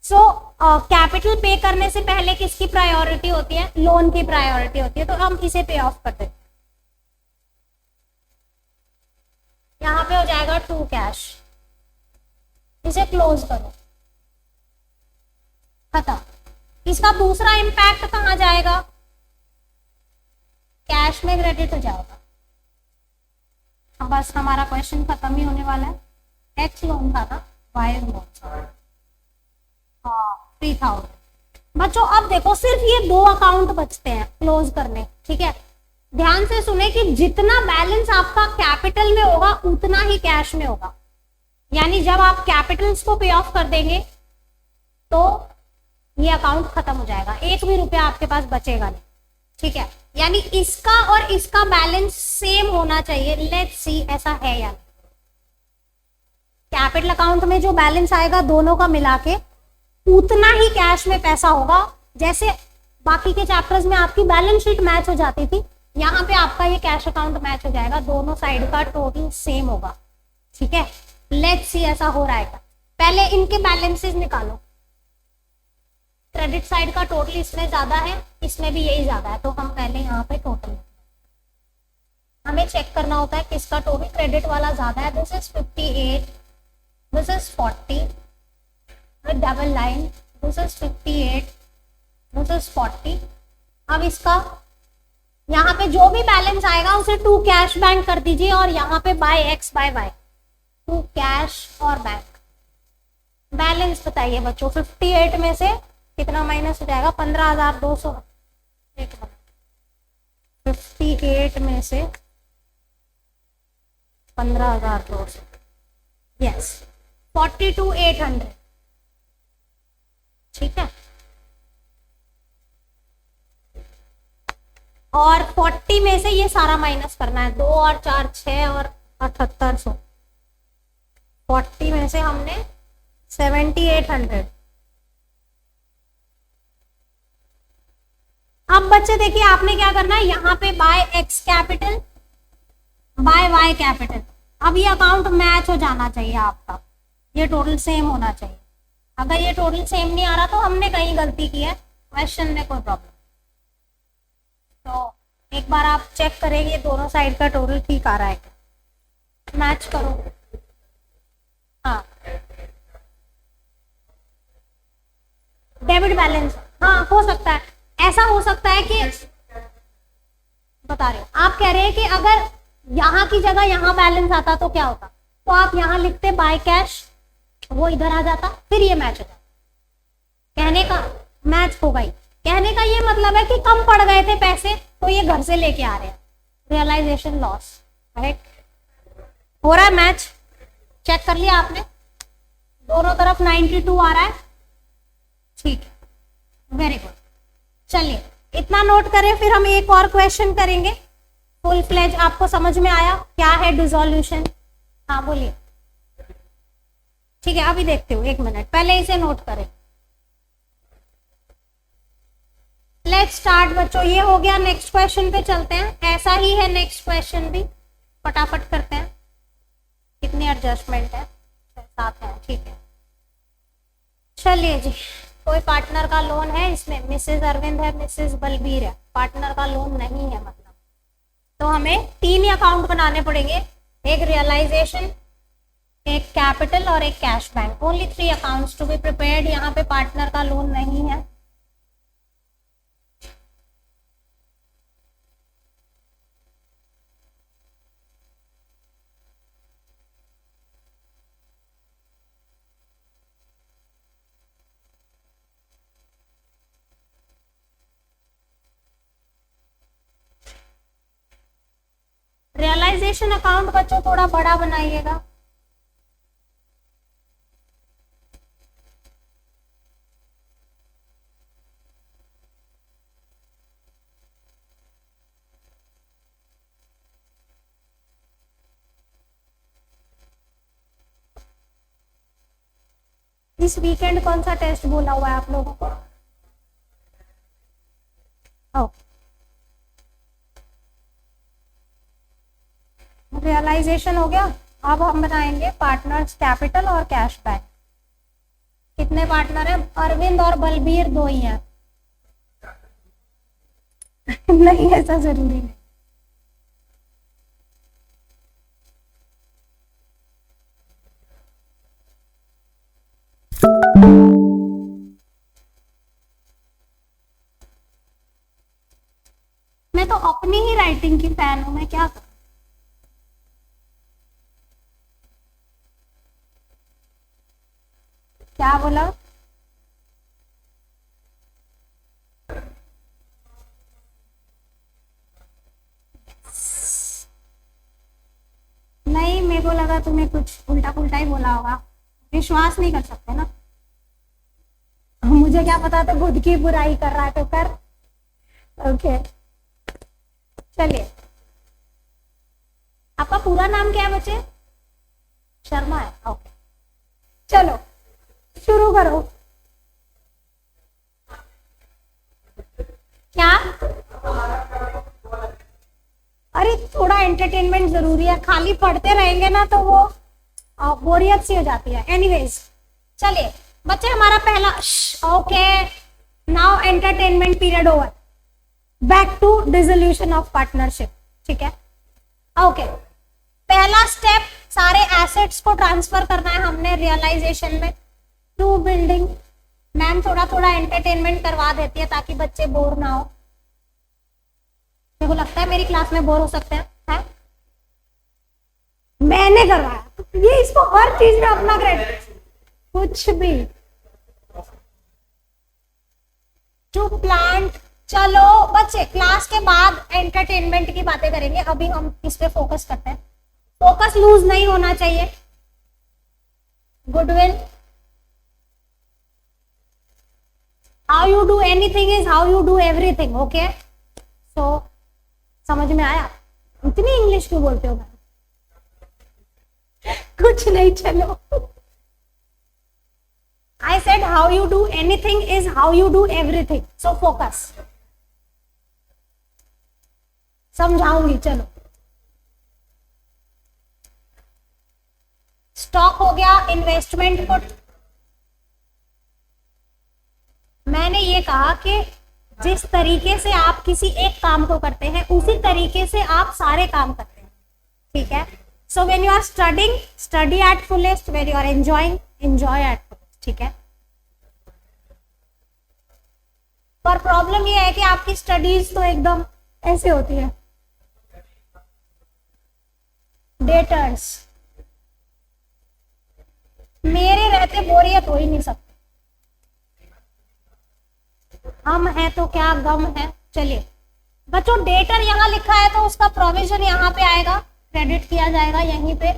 सो कैपिटल पे करने से पहले किसकी प्रायोरिटी होती है? लोन की प्रायोरिटी होती है, तो हम इसे पे ऑफ कर देते हैं। यहाँ पे हो जाएगा टू कैश, इसे क्लोज करो, खत्म। इसका दूसरा इंपैक्ट कहाँ जाएगा? कैश में क्रेडिट हो जाएगा। बस हमारा क्वेश्चन खत्म ही होने वाला है। एक्स लोन था ना, वाई लोन, हाँ 3,000। बच्चों अब देखो, सिर्फ ये 2 अकाउंट बचते हैं क्लोज करने, ठीक है। ध्यान से सुने कि जितना बैलेंस आपका कैपिटल में होगा उतना ही कैश में होगा, यानी जब आप कैपिटल्स को पे ऑफ कर देंगे तो ये अकाउंट खत्म हो जाएगा, 1 भी रुपया आपके पास बचेगा नहीं, ठीक है। यानी इसका और इसका बैलेंस सेम होना चाहिए। लेट्स सी ऐसा है या कैपिटल अकाउंट में जो बैलेंस आएगा दोनों का मिला के उतना ही कैश में पैसा होगा। जैसे बाकी के चैप्टर्स में आपकी बैलेंस शीट मैच हो जाती थी, यहाँ पे आपका ये कैश अकाउंट मैच हो जाएगा, दोनों साइड का टोटल सेम होगा, ठीक है। लेट्स सी ऐसा हो रहा है क्या? पहले इनके बैलेंसेस निकालो। क्रेडिट साइड का टोटल इसमें ज्यादा है, इसमें भी यही ज्यादा है, तो हम पहले यहाँ पे टोटल हमें चेक करना होता है किसका टोटल क्रेडिट वाला ज्यादा है। This is 58, this is 40, double line, this is 58, this is 40। अब इसका यहाँ पे जो भी बैलेंस आएगा उसे टू कैश बैंक कर दीजिए और यहाँ पे by X by Y, to cash और बैंक। बैलेंस बताइए बच्चों, 58 में से कितना माइनस हो जाएगा? 15,200। एक मिनट, 58 में से 15,200, यस 42,800, ठीक है। और 40 में से ये सारा माइनस करना है, 2 और 4 6 और 7800। 40 में से हमने 7,800। अब बच्चे देखिए, आपने क्या करना है, यहाँ पे by X capital by Y capital. अब ये अकाउंट मैच हो जाना चाहिए आपका, ये टोटल सेम होना चाहिए। अगर ये टोटल सेम नहीं आ रहा तो हमने कहीं गलती की है, क्वेश्चन में कोई प्रॉब्लम। तो एक बार आप चेक करेंगे दोनों साइड का टोटल ठीक आ रहा है क्या, मैच करो। हाँ, डेबिट बैलेंस, हाँ हो सकता है, ऐसा हो सकता है कि बता रहे हो, आप कह रहे हैं कि अगर यहाँ की जगह यहाँ बैलेंस आता तो क्या होता, तो आप यहाँ लिखते बाय कैश, वो इधर आ जाता, फिर ये मैच हो जाता। कहने का मैच होगा ही, कहने का ये मतलब है कि कम पड़ गए थे पैसे तो ये घर से लेके आ रहे हैं, रियलाइजेशन लॉस, राइट। हो रहा है मैच, चेक कर लिया आपने, दोनों तरफ 92 आ रहा है, ठीक है, वेरी गुड। चलिए इतना नोट करें, फिर हम एक और क्वेश्चन करेंगे। फुल फ्लेज आपको समझ में आया क्या है डिसोल्यूशन? हाँ बोलिए। ठीक है, अभी देखते हो, एक मिनट, पहले इसे नोट करें। लेट्स स्टार्ट बच्चों, ये हो गया। नेक्स्ट क्वेश्चन पे चलते हैं, ऐसा ही है नेक्स्ट क्वेश्चन भी, फटाफट करते हैं। कितनी एडजस्टमेंट है? 7 है, ठीक है। चलिए जी, कोई पार्टनर का लोन है, इसमें मिसेज अरविंद है, मिसेज बलबीर है, पार्टनर का लोन नहीं है मतलब, तो हमें 3 ही अकाउंट बनाने पड़ेंगे, एक रियलाइजेशन, एक कैपिटल और एक cash bank. Only 3 accounts to be prepared. यहाँ पे पार्टनर का लोन नहीं है, रियलाइजेशन अकाउंट बच्चों थोड़ा बड़ा बनाइएगा। इस वीकेंड कौन सा टेस्ट बोला हुआ है आप लोगों को? रियलाइजेशन हो गया। अब हम बनाएंगे पार्टनर्स कैपिटल और कैश बैक। कितने पार्टनर हैं? अरविंद और बलबीर 2 ही हैं। नहीं, ऐसा जरूरी नहीं। मैं तो अपनी ही राइटिंग की फैन हूं, मैं क्या करूं? क्या बोला? नहीं, मेरे को लगा तुम्हें कुछ उल्टा पुल्टा ही बोला होगा। विश्वास नहीं कर सकते ना, मुझे क्या पता था खुद की बुराई कर रहा है तो कर। ओके, चलिए, आपका पूरा नाम क्या है बच्चे? शर्मा है, ओके। चलो शुरू करो। क्या? अरे थोड़ा एंटरटेनमेंट जरूरी है, खाली पढ़ते रहेंगे ना तो वो बोरियत सी हो जाती है। एनीवेज, चलिए बच्चे, हमारा पहला, okay, now entertainment period over, back to dissolution of partnership. ठीक है, ओके। पहला स्टेप, सारे एसेट्स को ट्रांसफर करना है हमने रियलाइजेशन में टू बिल्डिंग। मैम थोड़ा थोड़ा एंटरटेनमेंट करवा देती है ताकि बच्चे बोर ना हो। मेरे को लगता है मेरी क्लास में बोर हो सकते हैं, है? मैंने करवाया, ये इसको हर चीज में अपना क्रेडिट, कुछ भी। To plant. चलो बच्चे क्लास के बाद एंटरटेनमेंट की बातें करेंगे, अभी हम इस पे फोकस करते हैं। फोकस लूज नहीं होना चाहिए। Goodwill, how you do anything is how you do everything, okay. So समझ में आया? इतनी इंग्लिश क्यों बोलते हो? कुछ नहीं, चलो। I said how you do anything is how you do everything. So focus. समझाऊंगी, चलो। स्टॉक हो गया, इन्वेस्टमेंट को मैंने ये कहा कि जिस तरीके से आप किसी एक काम को करते हैं उसी तरीके से आप सारे काम करते हैं, ठीक है। So when you are studying, study at fullest, when you are enjoying, enjoy at fullest, ठीक है। पर प्रॉब्लम ये है कि आपकी स्टडीज तो एकदम ऐसे होती है, डेटर्स। मेरे रहते बोरियत हो ही नहीं सकती। हम है तो क्या गम है। चलिए बच्चों, डेटर यहाँ लिखा है तो उसका प्रोविजन यहाँ पे आएगा, क्रेडिट किया जाएगा यहीं पे।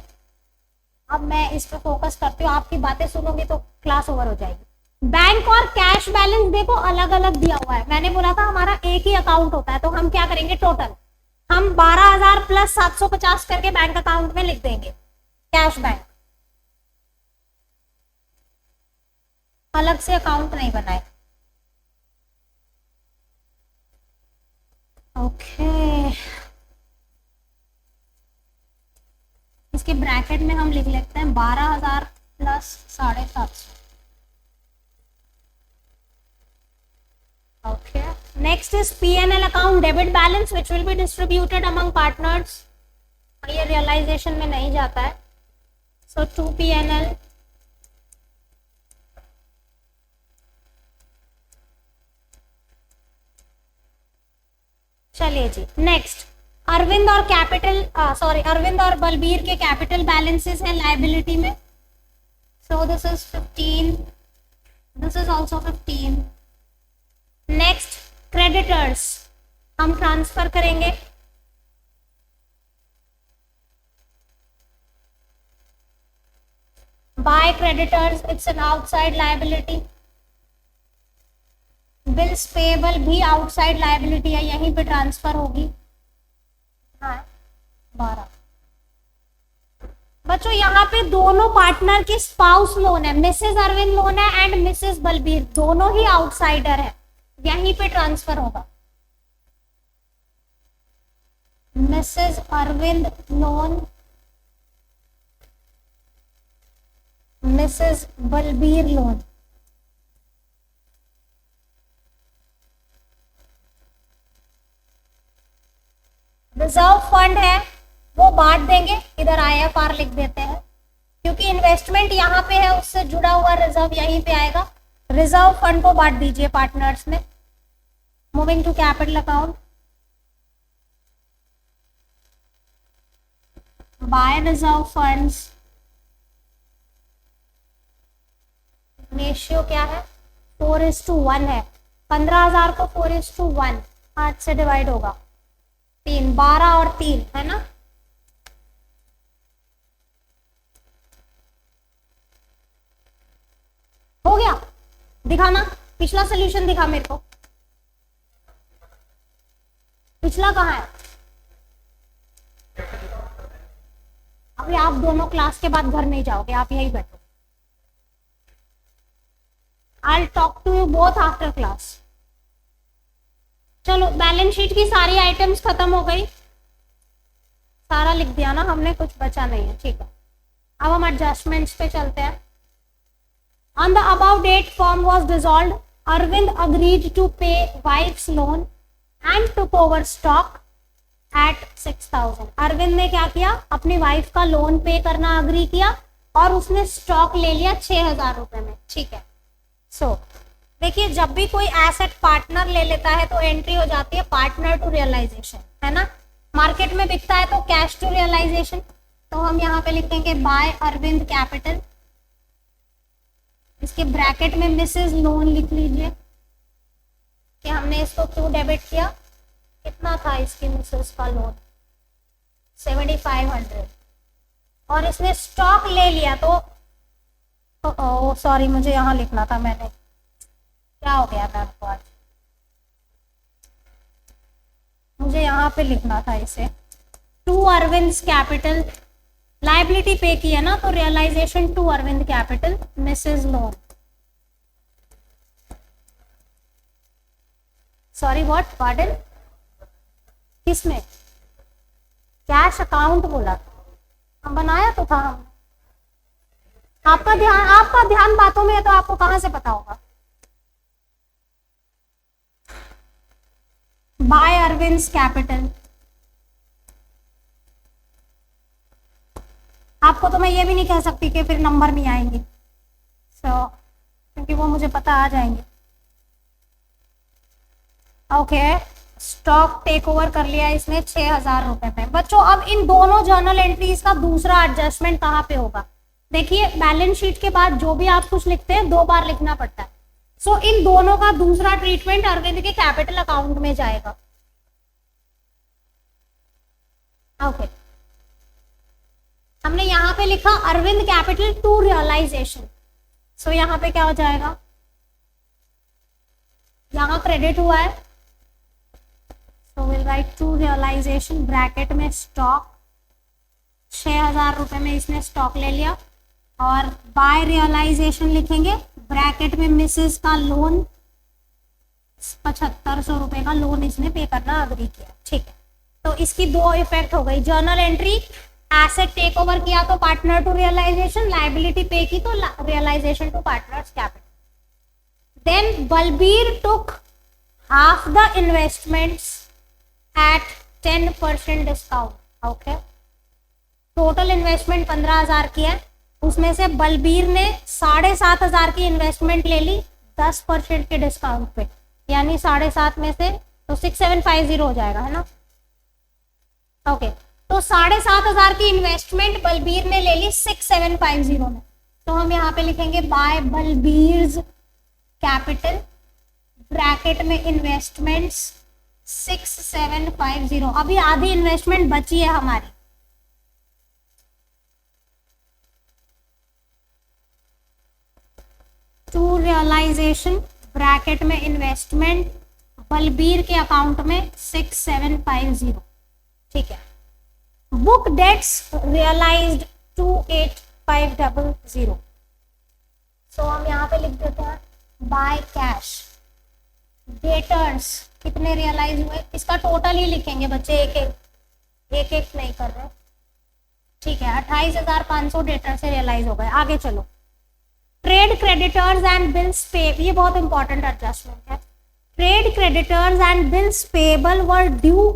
अब मैं इस पे फोकस करती हूँ, आपकी बातें सुनोगी तो क्लास ओवर हो जाएगी। बैंक और कैश बैलेंस देखो अलग अलग दिया हुआ है। मैंने बोला था हमारा एक ही अकाउंट होता है, तो हम क्या करेंगे, टोटल हम 12,000 प्लस 750 करके बैंक अकाउंट में लिख देंगे। कैश बैंक अलग से अकाउंट नहीं बनाए, ओके। इसके ब्रैकेट में हम लिख लेते हैं 12,000 plus 750, okay. Next is P&L account, debit balance which will be distributed among partners. ये रियलाइजेशन में नहीं जाता है, सो टू P&L। चलिए जी, नेक्स्ट अरविंद और अरविंद और बलबीर के कैपिटल बैलेंसेस हैं लायबिलिटी में। So this is 15, this is also 15। Next creditors हम ट्रांसफर करेंगे। By creditors, it's an outside liability. Bills payable भी आउटसाइड लायबिलिटी है, यहीं पे ट्रांसफर होगी। हाँ 12। बच्चों यहाँ पे दोनों पार्टनर की स्पाउस लोन है, मिसेस अरविंद लोन है एंड मिसेस बलबीर, दोनों ही आउटसाइडर है, यहीं पे ट्रांसफर होगा। Mrs Arvind loan, Mrs Balbir loan. Reserve fund है वो बांट देंगे, इधर IFR लिख देते हैं क्योंकि इन्वेस्टमेंट यहाँ पे है, उससे जुड़ा हुआ रिजर्व यहीं पे आएगा। रिजर्व फंड को बांट दीजिए पार्टनर्स में। Moving to capital account, by reserve funds, ratio क्या है, 4:1 है। 15,000 को 4:1 8 से डिवाइड होगा, 3, 12 और 3 है ना। हो गया, दिखाना पिछला सोल्यूशन, दिखा मेरे को पिछला कहाँ है। अभी आप दोनों क्लास के बाद घर नहीं जाओगे, आप यही बैठो। I'll talk to you both after class। चलो बैलेंस शीट की सारी आइटम्स खत्म हो गई, सारा लिख दिया ना हमने, कुछ बचा नहीं है, ठीक है। अब हम एडजस्टमेंट्स पे चलते हैं। On the above date, firm was dissolved. Arvind agreed to pay wife's loan and took over stock at 6,000। Arvind ने क्या किया, अपनी वाइफ का लोन पे करना अग्री किया और उसने स्टॉक ले लिया 6,000 रुपए में, ठीक है। सो देखिए, जब भी कोई एसेट पार्टनर ले लेता है तो एंट्री हो जाती है पार्टनर टू रियलाइजेशन, है ना। मार्केट में बिकता है तो कैश टू रियलाइजेशन, तो हम यहाँ पे लिखेंगे बाय अरविंद कैपिटल, इसके ब्रैकेट में मिसेस लोन लिख लीजिए। कि हमने इसको क्यों डेबिट किया, कितना था इसकी मिसेस का लोन, 7500, और इसने स्टॉक ले लिया तो सॉरी मुझे यहाँ लिखना था, मैंने क्या हो गया मैम को आज, मुझे यहाँ पे लिखना था इसे, टू अरविंद कैपिटल लाइबिलिटी पे की है ना, तो realisation to Arvind capital Mrs loan, sorry what pardon, किसमें, कैश अकाउंट बोला हम, बनाया तो था हम, आपका ध्यान बातों में है तो आपको कहां से पता होगा। बाय अरविंद कैपिटल, आपको तो मैं ये भी नहीं कह सकती कि फिर नंबर नहीं आएंगे, क्योंकि वो मुझे पता आ जाएंगे। ओके, स्टॉक टेक ओवर कर लिया इसने 6000 रुपए में। बच्चों अब इन दोनों जर्नल एंट्रीज का दूसरा एडजस्टमेंट कहाँ पे होगा, देखिए बैलेंस शीट के बाद जो भी आप कुछ लिखते हैं 2 बार लिखना पड़ता है, सो इन दोनों का दूसरा ट्रीटमेंट अरविंद के कैपिटल अकाउंट में जाएगा। ओके, हमने यहाँ पे लिखा Arvind capital to realisation, so यहाँ पे क्या हो जाएगा, यहाँ क्रेडिट हुआ है, so will write to realisation, bracket में स्टॉक, 6000 रुपए में इसने स्टॉक ले लिया, और बाय रियलाइजेशन लिखेंगे, ब्रैकेट में मिसेस का लोन, 7500 रुपए का लोन इसने पे करना अग्री किया। ठीक है, तो इसकी 2 इफेक्ट हो गई, journal entry asset take over किया तो पार्टनर टू रियलाइजेशन, लाइबिलिटी पे की तो realisation to partners capital. Then Balbir took half the investments at 10% discount. Okay, total investment 15000 की है, उसमें से बलबीर ने 7500 की इन्वेस्टमेंट ले ली 10% के डिस्काउंट पे, यानी 7.5 में से तो 6750 हो जाएगा, है ना। ओके, तो 7500 की इन्वेस्टमेंट बलबीर ने ले ली 6750 में, तो हम यहाँ पे लिखेंगे बाय बलबीर्स कैपिटल, ब्रैकेट में इन्वेस्टमेंट्स 6750। अभी आधी इन्वेस्टमेंट बची है हमारी, टू रियलाइजेशन, ब्रैकेट में इन्वेस्टमेंट बलबीर के अकाउंट में 6750। ठीक है, बुक डेट्स रियलाइज्ड 28500, सो हम यहाँ पे लिख देते हैं बाय कैश, डेटर्स कितने रियलाइज हुए, इसका टोटल ही लिखेंगे बच्चे, एक एक नहीं कर रहे। ठीक है, 28500 डेटर से रियलाइज हो गए। आगे चलो, ट्रेड क्रेडिटर्स एंड बिल्स पे, ये बहुत इंपॉर्टेंट एडजस्टमेंट है। Trade creditors and bills payable were due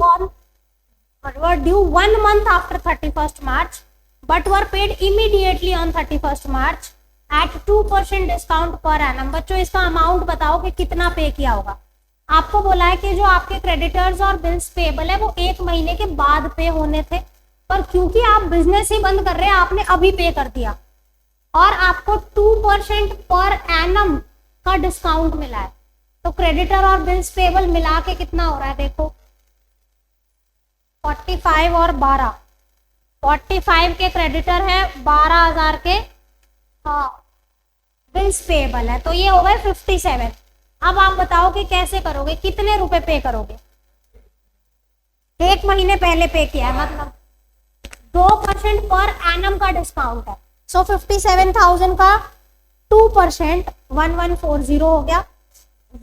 1 month after 31st March but were paid immediately on 31st March at 2% discount per annum. बच्चों इसका अमाउंट बताओ कि कितना पे किया होगा। आपको बोला है कि जो आपके क्रेडिटर्स और बिल्स पेबल है वो 1 महीने के बाद पे होने थे, पर क्योंकि आप बिजनेस ही बंद कर रहे हैं आपने अभी पे कर दिया, और आपको 2% पर एनम का डिस्काउंट मिला है, तो क्रेडिटर और बिल्स पेबल मिला के कितना हो रहा है, देखो 45 और 12, 45 के क्रेडिटर है, 12000 के बिल्स पेबल है, तो ये हो गए 57। अब आप बताओ कि कैसे करोगे, कितने रुपए पे करोगे, 1 महीने पहले पे किया है, मतलब 2% पर एनम का डिस्काउंट है, सो 57,000 का 2% 1140 हो गया,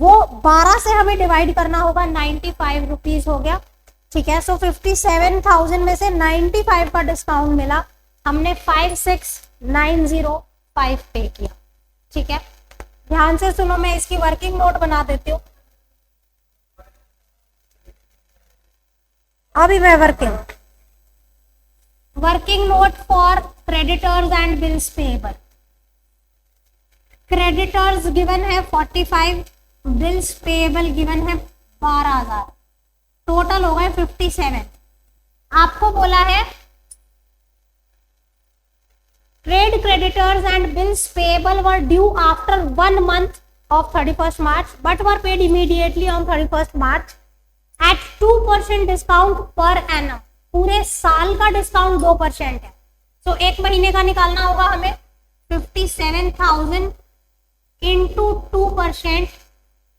वो 12 से हमें डिवाइड करना होगा, 95 रुपीज हो गया। ठीक है, सो 57,000 में से 95 का डिस्काउंट मिला, हमने 56,905 पे किया। ठीक है, ध्यान से सुनो, मैं इसकी वर्किंग नोट बना देती हूँ। अभी मैं working note for creditors and bills payable. Creditors given है 45, बिल्स पेएबल गिवन है 12,000, टोटल हो गए 57। आपको बोला है trade creditors and bills payable were due after 1 month of 31st March but were paid immediately on 31st March at 2% discount per annum. पूरे साल का डिस्काउंट 2% है, तो एक महीने का निकालना होगा हमें 57,000 इंटू 2%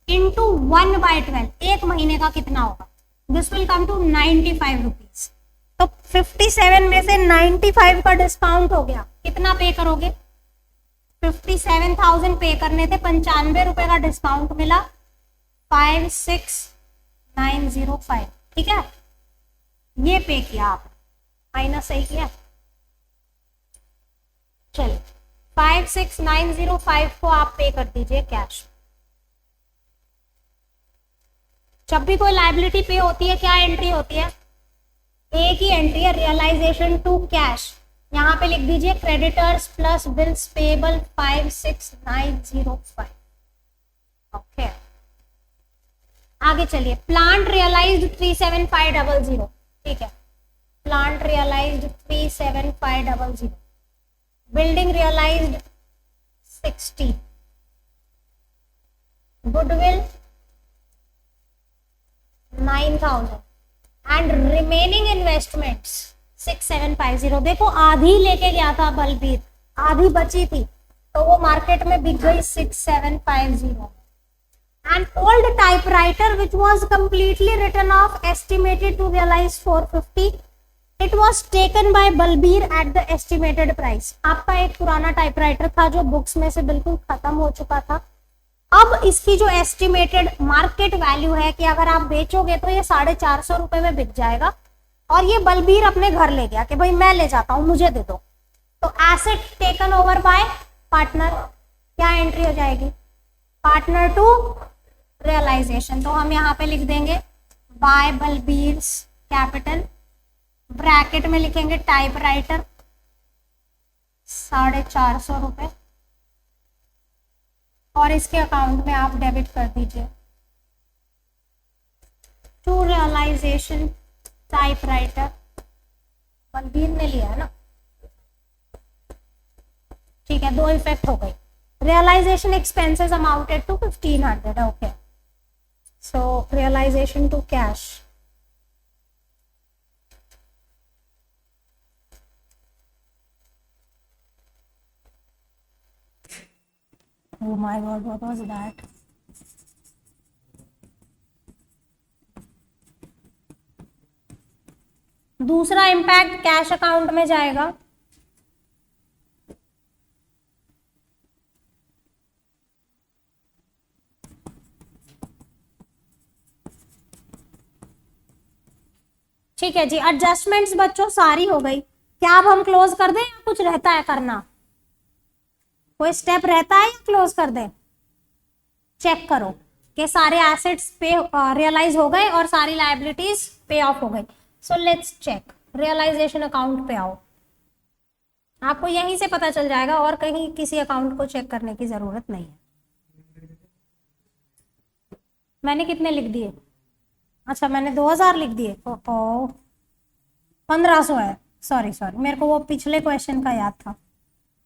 इंटू 1/12, एक महीने का कितना होगा? This will come to 95 rupees. तो 57 में से 95 का डिस्काउंट हो गया, कितना पे करोगे? 57,000 पे करने थे, 95 रुपए का डिस्काउंट मिला, 56,905, ठीक है, ये पे किया आप, माइनस सही किया। चलिए 56,905 को आप पे कर दीजिए कैश। जब भी कोई लायबिलिटी पे होती है क्या एंट्री होती है? एक ही एंट्री है, रियलाइजेशन टू कैश। यहाँ पे लिख दीजिए creditors plus bills payable 56,905। Okay, आगे चलिए। प्लांट रियलाइज्ड 37500, ठीक है, plant realised 37500, building realised 60, goodwill 9,000 and remaining investments 6750। देखो आधी लेके गया था बलबीर, आधी बची थी तो वो मार्केट में बिक गई 6750। And old typewriter which was completely written off estimated to realise 450, it was taken by Balbir at the estimated price. आपका एक पुराना टाइपराइटर था जो बुक्स में से बिल्कुल खत्म हो चुका था, अब इसकी जो एस्टिमेटेड मार्केट वैल्यू है कि अगर आप बेचोगे तो ये 450 रुपए में बिक जाएगा, और ये बलबीर अपने घर ले गया कि भाई मैं ले जाता हूं, मुझे दे दो। तो asset taken over by partner, क्या एंट्री हो जाएगी? Partner to realisation. तो हम यहाँ पे लिख देंगे बाय बलबीर कैपिटल, ब्रैकेट में लिखेंगे टाइपराइटर 450 रुपए, और इसके अकाउंट में आप डेबिट कर दीजिए टू रियलाइजेशन टाइपराइटर। बलबीर ने लिया है ना, ठीक है, दो इफेक्ट हो गई। Realisation expenses amounted to 1500, okay, so realisation to cash Oh my God, what was that? दूसरा इम्पैक्ट कैश अकाउंट में जाएगा, ठीक है जी। एडजस्टमेंट्स बच्चों सारी हो गई, क्या अब हम क्लोज कर दें या कुछ रहता है करना? कोई स्टेप रहता है या क्लोज कर दें? चेक करो कि सारे एसेट्स पे रियलाइज हो गए और सारी लायबिलिटीज पे ऑफ हो गई। So let's check, realisation account पे आओ, आपको यहीं से पता चल जाएगा और कहीं किसी अकाउंट को चेक करने की जरूरत नहीं है। मैंने कितने लिख दिए? अच्छा मैंने 2000 लिख दिए, 1500 है, सॉरी मेरे को वो पिछले क्वेश्चन का याद था,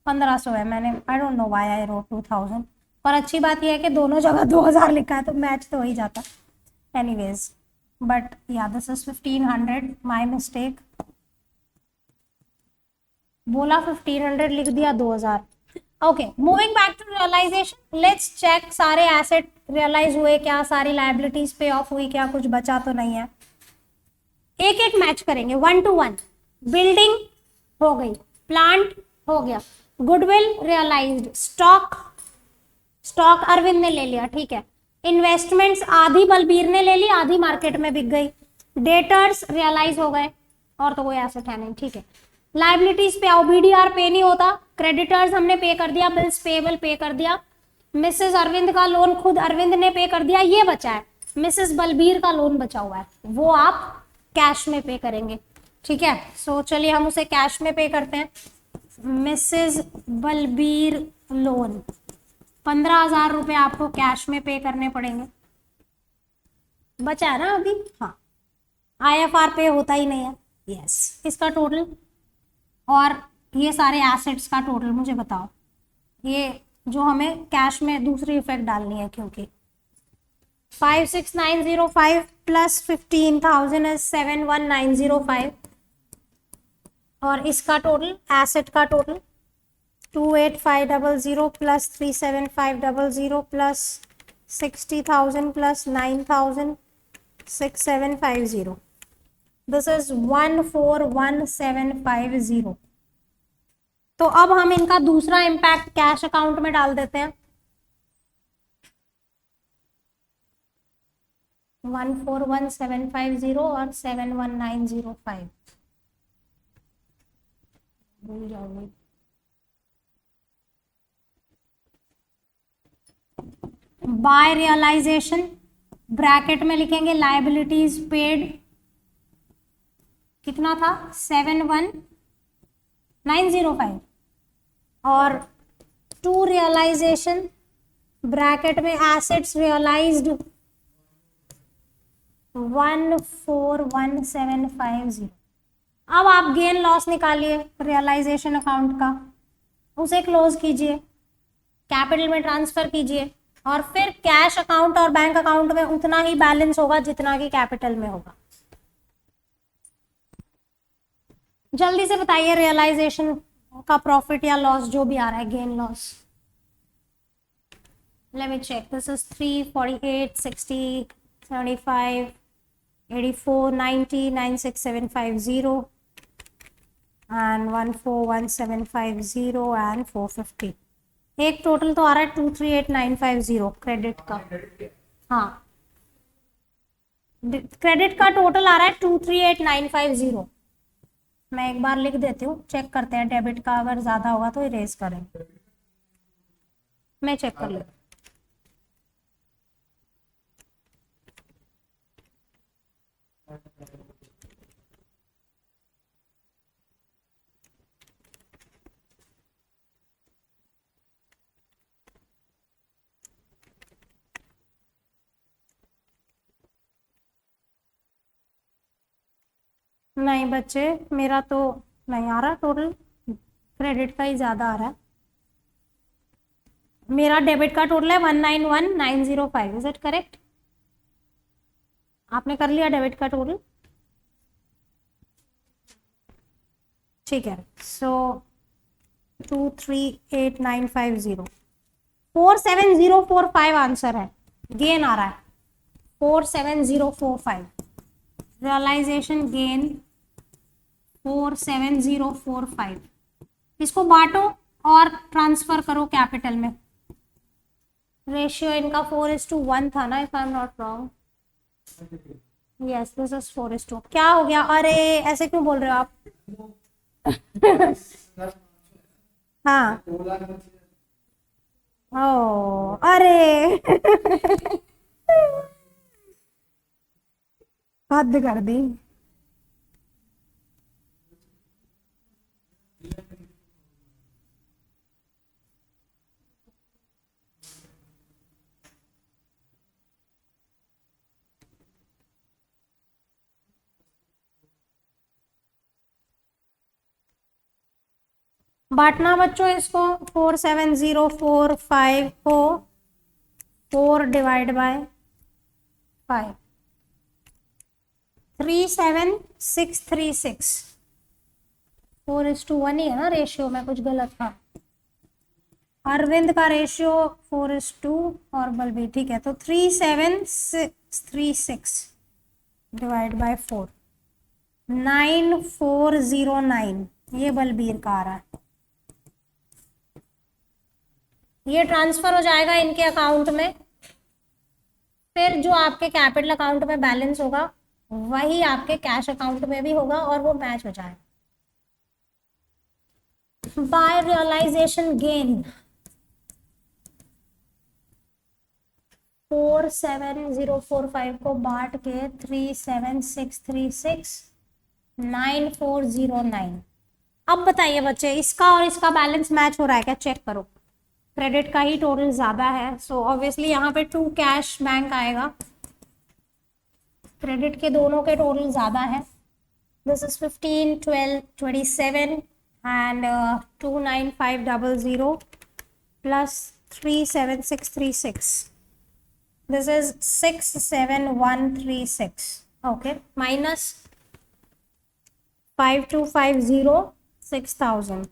1500 है। मैंने I don't know why I wrote 2000, और अच्छी बात यह है कि दोनों जगह 2000 लिखा है तो मैच तो हो ही जाता। Anyways but yeah this is 1500, my mistake, बोला 1500 लिख दिया 2000। Okay, moving back to realisation, let's check सारे एसेट रियलाइज हुए क्या, सारी लायबिलिटीज पे ऑफ हुई क्या, कुछ बचा तो नहीं है। एक एक मैच करेंगे 1 to 1। बिल्डिंग हो गई, प्लांट हो गया, गुडविल रियलाइज्ड, स्टॉक अरविंद ने ले लिया, ठीक है। इन्वेस्टमेंट्स आधी बलबीर ने ले ली, आधी मार्केट में बिक गई। डेटर्स रियलाइज हो गए, और तो कोई एसेट है नहीं, ठीक है। लायबिलिटीज पे आओ, बीडीआर पे नहीं होता, क्रेडिटर्स हमने पे कर दिया, बिल्स पेबल पे कर दिया, मिसेस अरविंद का लोन खुद अरविंद ने पे कर दिया, ये बचा है मिसेस बलबीर का लोन बचा हुआ है, वो आप कैश में पे करेंगे, ठीक है। सो चलिए हम उसे कैश में पे करते हैं। मिसेस बलबीर लोन 15,000 रुपए आपको कैश में पे करने पड़ेंगे, बचा है ना अभी? हाँ, आईएफआर पे होता ही नहीं है, यस। इसका टोटल और ये सारे एसेट्स का टोटल मुझे बताओ, ये जो हमें कैश में दूसरी इफेक्ट डालनी है, क्योंकि 56905 प्लस 15,000 इज 71905 और इसका टोटल, एसेट का total 28500 plus 37500 plus 60,000 plus 9,000 this is 141750। तो अब हम इनका दूसरा इम्पैक्ट कैश अकाउंट में डाल देते हैं। 141750 और 71905 भूल जाओगे। बाय रियलाइजेशन ब्रैकेट में लिखेंगे लायबिलिटीज पेड, कितना था 71905 और टू रियलाइजेशन ब्रैकेट में एसेट्स रियलाइज्ड 141750। अब आप गेन लॉस निकालिए रियलाइजेशन अकाउंट का, उसे क्लोज कीजिए, कैपिटल में ट्रांसफर कीजिए और फिर कैश अकाउंट और बैंक अकाउंट में उतना ही बैलेंस होगा जितना कि कैपिटल में होगा। जल्दी से बताइए रियलाइजेशन का प्रॉफिट या लॉस जो भी आ रहा है, gain loss. Let me check, this is 348 60 75 84 90 96750 and 141750 and 450। एक टोटल तो आ रहा है 238950 क्रेडिट का। हाँ, क्रेडिट का टोटल आ रहा है 238950। मैं एक बार लिख देती हूँ, चेक करते हैं, डेबिट का अगर ज्यादा होगा तो इरेज करें। मैं चेक कर लेती हूँ। नहीं बच्चे, मेरा तो नहीं आ रहा, टोटल क्रेडिट का ही ज्यादा आ रहा है। मेरा डेबिट का टोटल है 191905, इज इट करेक्ट? आपने कर लिया डेबिट का टोटल? ठीक है, सो 238950 47045 आंसर है, गेन आ रहा है 47045, रियलाइजेशन गेन 47045। इसको बांटो और ट्रांसफर करो कैपिटल में। रेशियो इनका 4:1 था ना, if I am not wrong. Yes, this is 4:2। क्या हो गया? अरे ऐसे क्यों बोल रहे हो आप? हाँ, ओ अरे हद कर दी। बांटना बच्चों इसको, 47045 को 4 डिवाइड बाय 5, 37636। 4:1 ही है ना रेशियो में, कुछ गलत था। अरविंद का रेशियो 4:2 और बलबीर, ठीक है, तो 37636 डिवाइड बाय 4, 9409, ये बलबीर का आ रहा है। ये ट्रांसफर हो जाएगा इनके अकाउंट में, फिर जो आपके कैपिटल अकाउंट में बैलेंस होगा वही आपके कैश अकाउंट में भी होगा और वो मैच हो जाएगा। बाय रियलाइजेशन गेन 47045 को बांट के 37636 9409। अब बताइए बच्चे, इसका और इसका बैलेंस मैच हो रहा है क्या? चेक करो। क्रेडिट का ही टोटल ज्यादा है, सो ऑब्वियसली यहाँ पे 2 कैश बैंक आएगा। क्रेडिट के दोनों के टोटल ज्यादा है। This is 15 12 27 and 29500 plus 37636. This is 67136. Okay, minus 5250 6000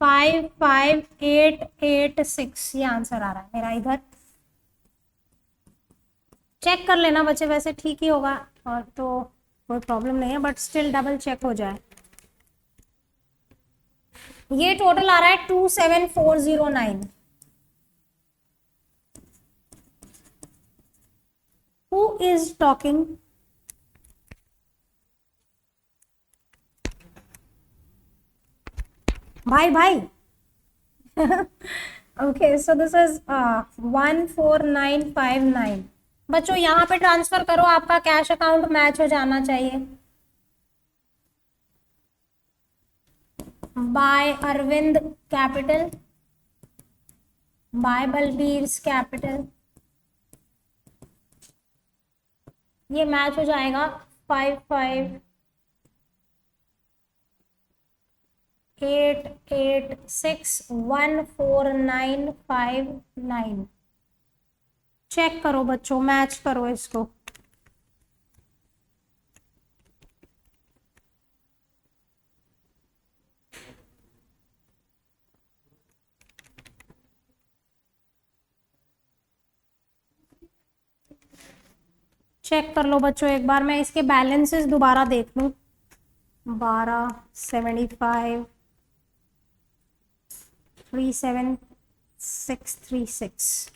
55886, ये आंसर आ रहा है मेरा। इधर चेक कर लेना बच्चे, वैसे ठीक ही होगा और तो कोई प्रॉब्लम नहीं है, बट स्टिल डबल चेक हो जाए। ये टोटल आ रहा है 27409। Who is talking? भाई भाई। Okay, so this is 14959। बच्चों यहाँ पे ट्रांसफर करो, आपका कैश अकाउंट मैच हो जाना चाहिए। By Arvind capital, by Balbir's capital, ये मैच हो जाएगा। 58861495 चेक करो बच्चों, मैच करो इसको। चेक कर लो बच्चों एक बार, मैं इसके बैलेंसेस दोबारा देख लूं। 1275 37636।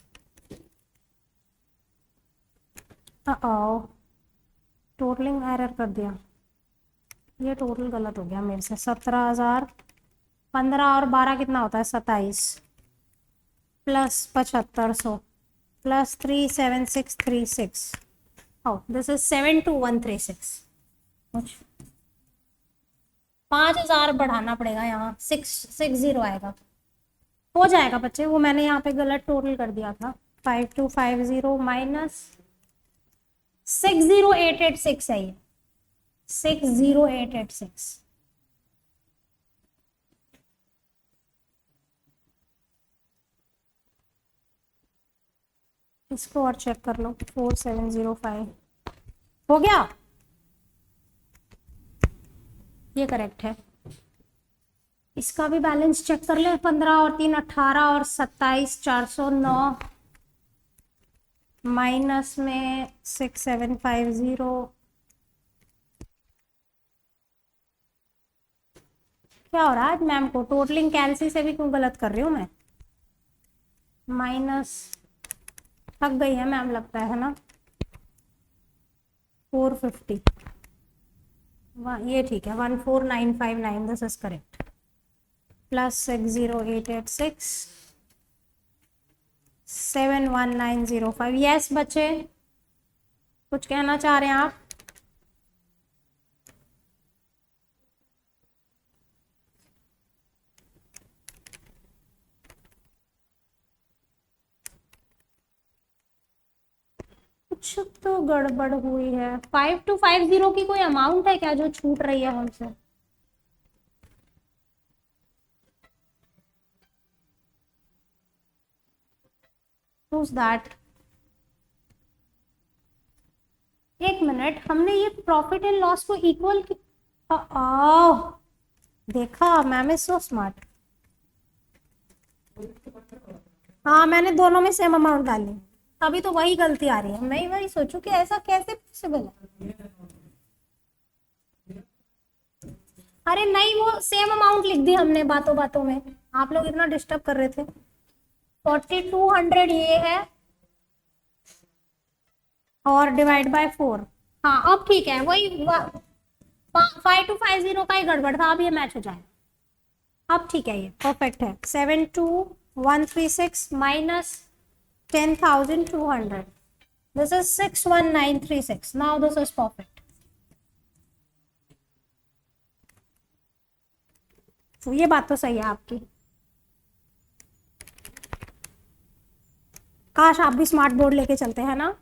टोटलिंग एरर कर दिया, ये टोटल गलत हो गया मेरे से। 17,000, 15 और 12 कितना होता है? 27 plus 7500 plus 37636। Oh, this is 72136। 5000 बढ़ाना पड़ेगा यहाँ, 660 आएगा। हो जाएगा बच्चे, वो मैंने यहाँ पे गलत टोटल कर दिया था। 5250 माइनस 60886 है ये, 60886। इसको और चेक कर लो। 4705 हो गया, ये करेक्ट है। इसका भी बैलेंस चेक कर ले। 15 और 3 18 और 27 409 माइनस में 6750। क्या हो रहा है आज मैम को? टोटलिंग कैंसिल से भी क्यों गलत कर रही हूँ मैं? माइनस थक गई है मैम लगता है ना। 450, ये ठीक है। 14959, this is correct. Plus 60886 71905। Yes बच्चे, कुछ कहना चाह रहे हैं आप? कुछ तो गड़बड़ हुई है। 5250 की कोई अमाउंट है क्या जो छूट रही है हमसे? Who's that? एक मिनट, हमने ये प्रॉफिट एंड लॉस को इक्वल की। देखा, मैम इज सो स्मार्ट। हाँ, मैंने दोनों में सेम अमाउंट डाली, अभी तो वही गलती आ रही है। मैं वही सोचूं कि ऐसा कैसे पॉसिबल है। अरे नहीं, वो सेम अमाउंट लिख दी हमने बातों बातों में, आप लोग इतना डिस्टर्ब कर रहे थे। 4200 ये है और डिवाइड बाय 4। हाँ अब ठीक है, वही 5250 का ही गड़बड़ था, अब ये मैच हो जाएगा। अब ठीक है, ये परफेक्ट है। 72136 minus 10,200, this is 61936। now this is perfect। तो ये बात तो सही है आपकी। काश आप भी स्मार्ट बोर्ड लेके चलते हैं ना।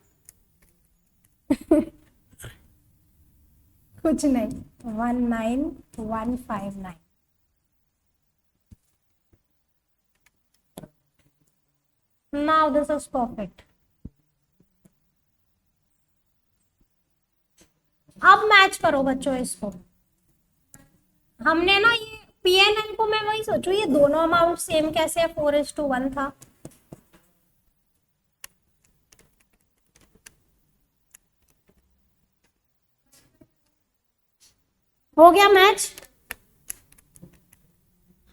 कुछ नहीं, 19159। Now this is perfect. अब मैच करो बच्चों इसको। हमने ना ये पीएनएल को, मैं वही सोचू ये दोनों अमाउंट सेम कैसे है, 4:1 था। हो गया मैच?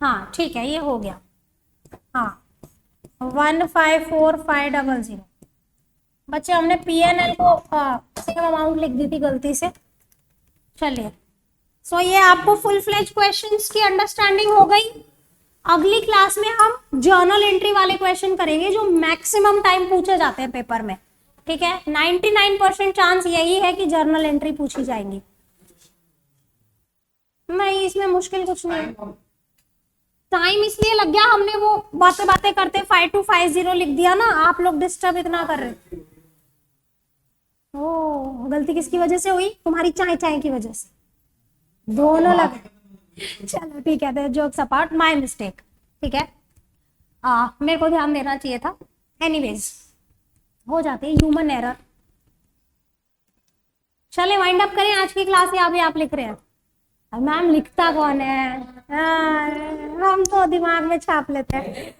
हाँ ठीक है, ये हो गया। हाँ 154,500। बच्चे हमने पीएनएल को सेम अमाउंट लिख दी थी गलती से। चलिए, सो ये आपको फुल फ्लेज क्वेश्चंस की अंडरस्टैंडिंग हो गई। अगली क्लास में हम जर्नल एंट्री वाले क्वेश्चन करेंगे जो मैक्सिमम टाइम पूछे जाते हैं पेपर में। ठीक है, 99% चांस यही है कि जर्नल एंट्री पूछी जाएंगी। नहीं, इसमें मुश्किल कुछ नहीं है। टाइम इसलिए लग गया, हमने वो बातें बातें करते 5250 लिख दिया ना, आप लोग डिस्टर्ब इतना कर रहे। ओ, गलती किसकी वजह से हुई? तुम्हारी चाय चाय की वजह से। दोनों लग। चलो ठीक है, जोक्स अपार्ट, माय मिस्टेक। ठीक है, मेरे को ध्यान देना चाहिए था। एनीवेज, हो जाती है, ह्यूमन एरर। चले वाइंड अप करें आज की क्लास, या अभी आप लिख रहे हैं? मैम लिखता कौन है? हम तो दिमाग में छाप लेते हैं।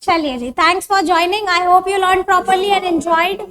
चलिए जी, thanks for joining. I hope you learn properly and enjoyed.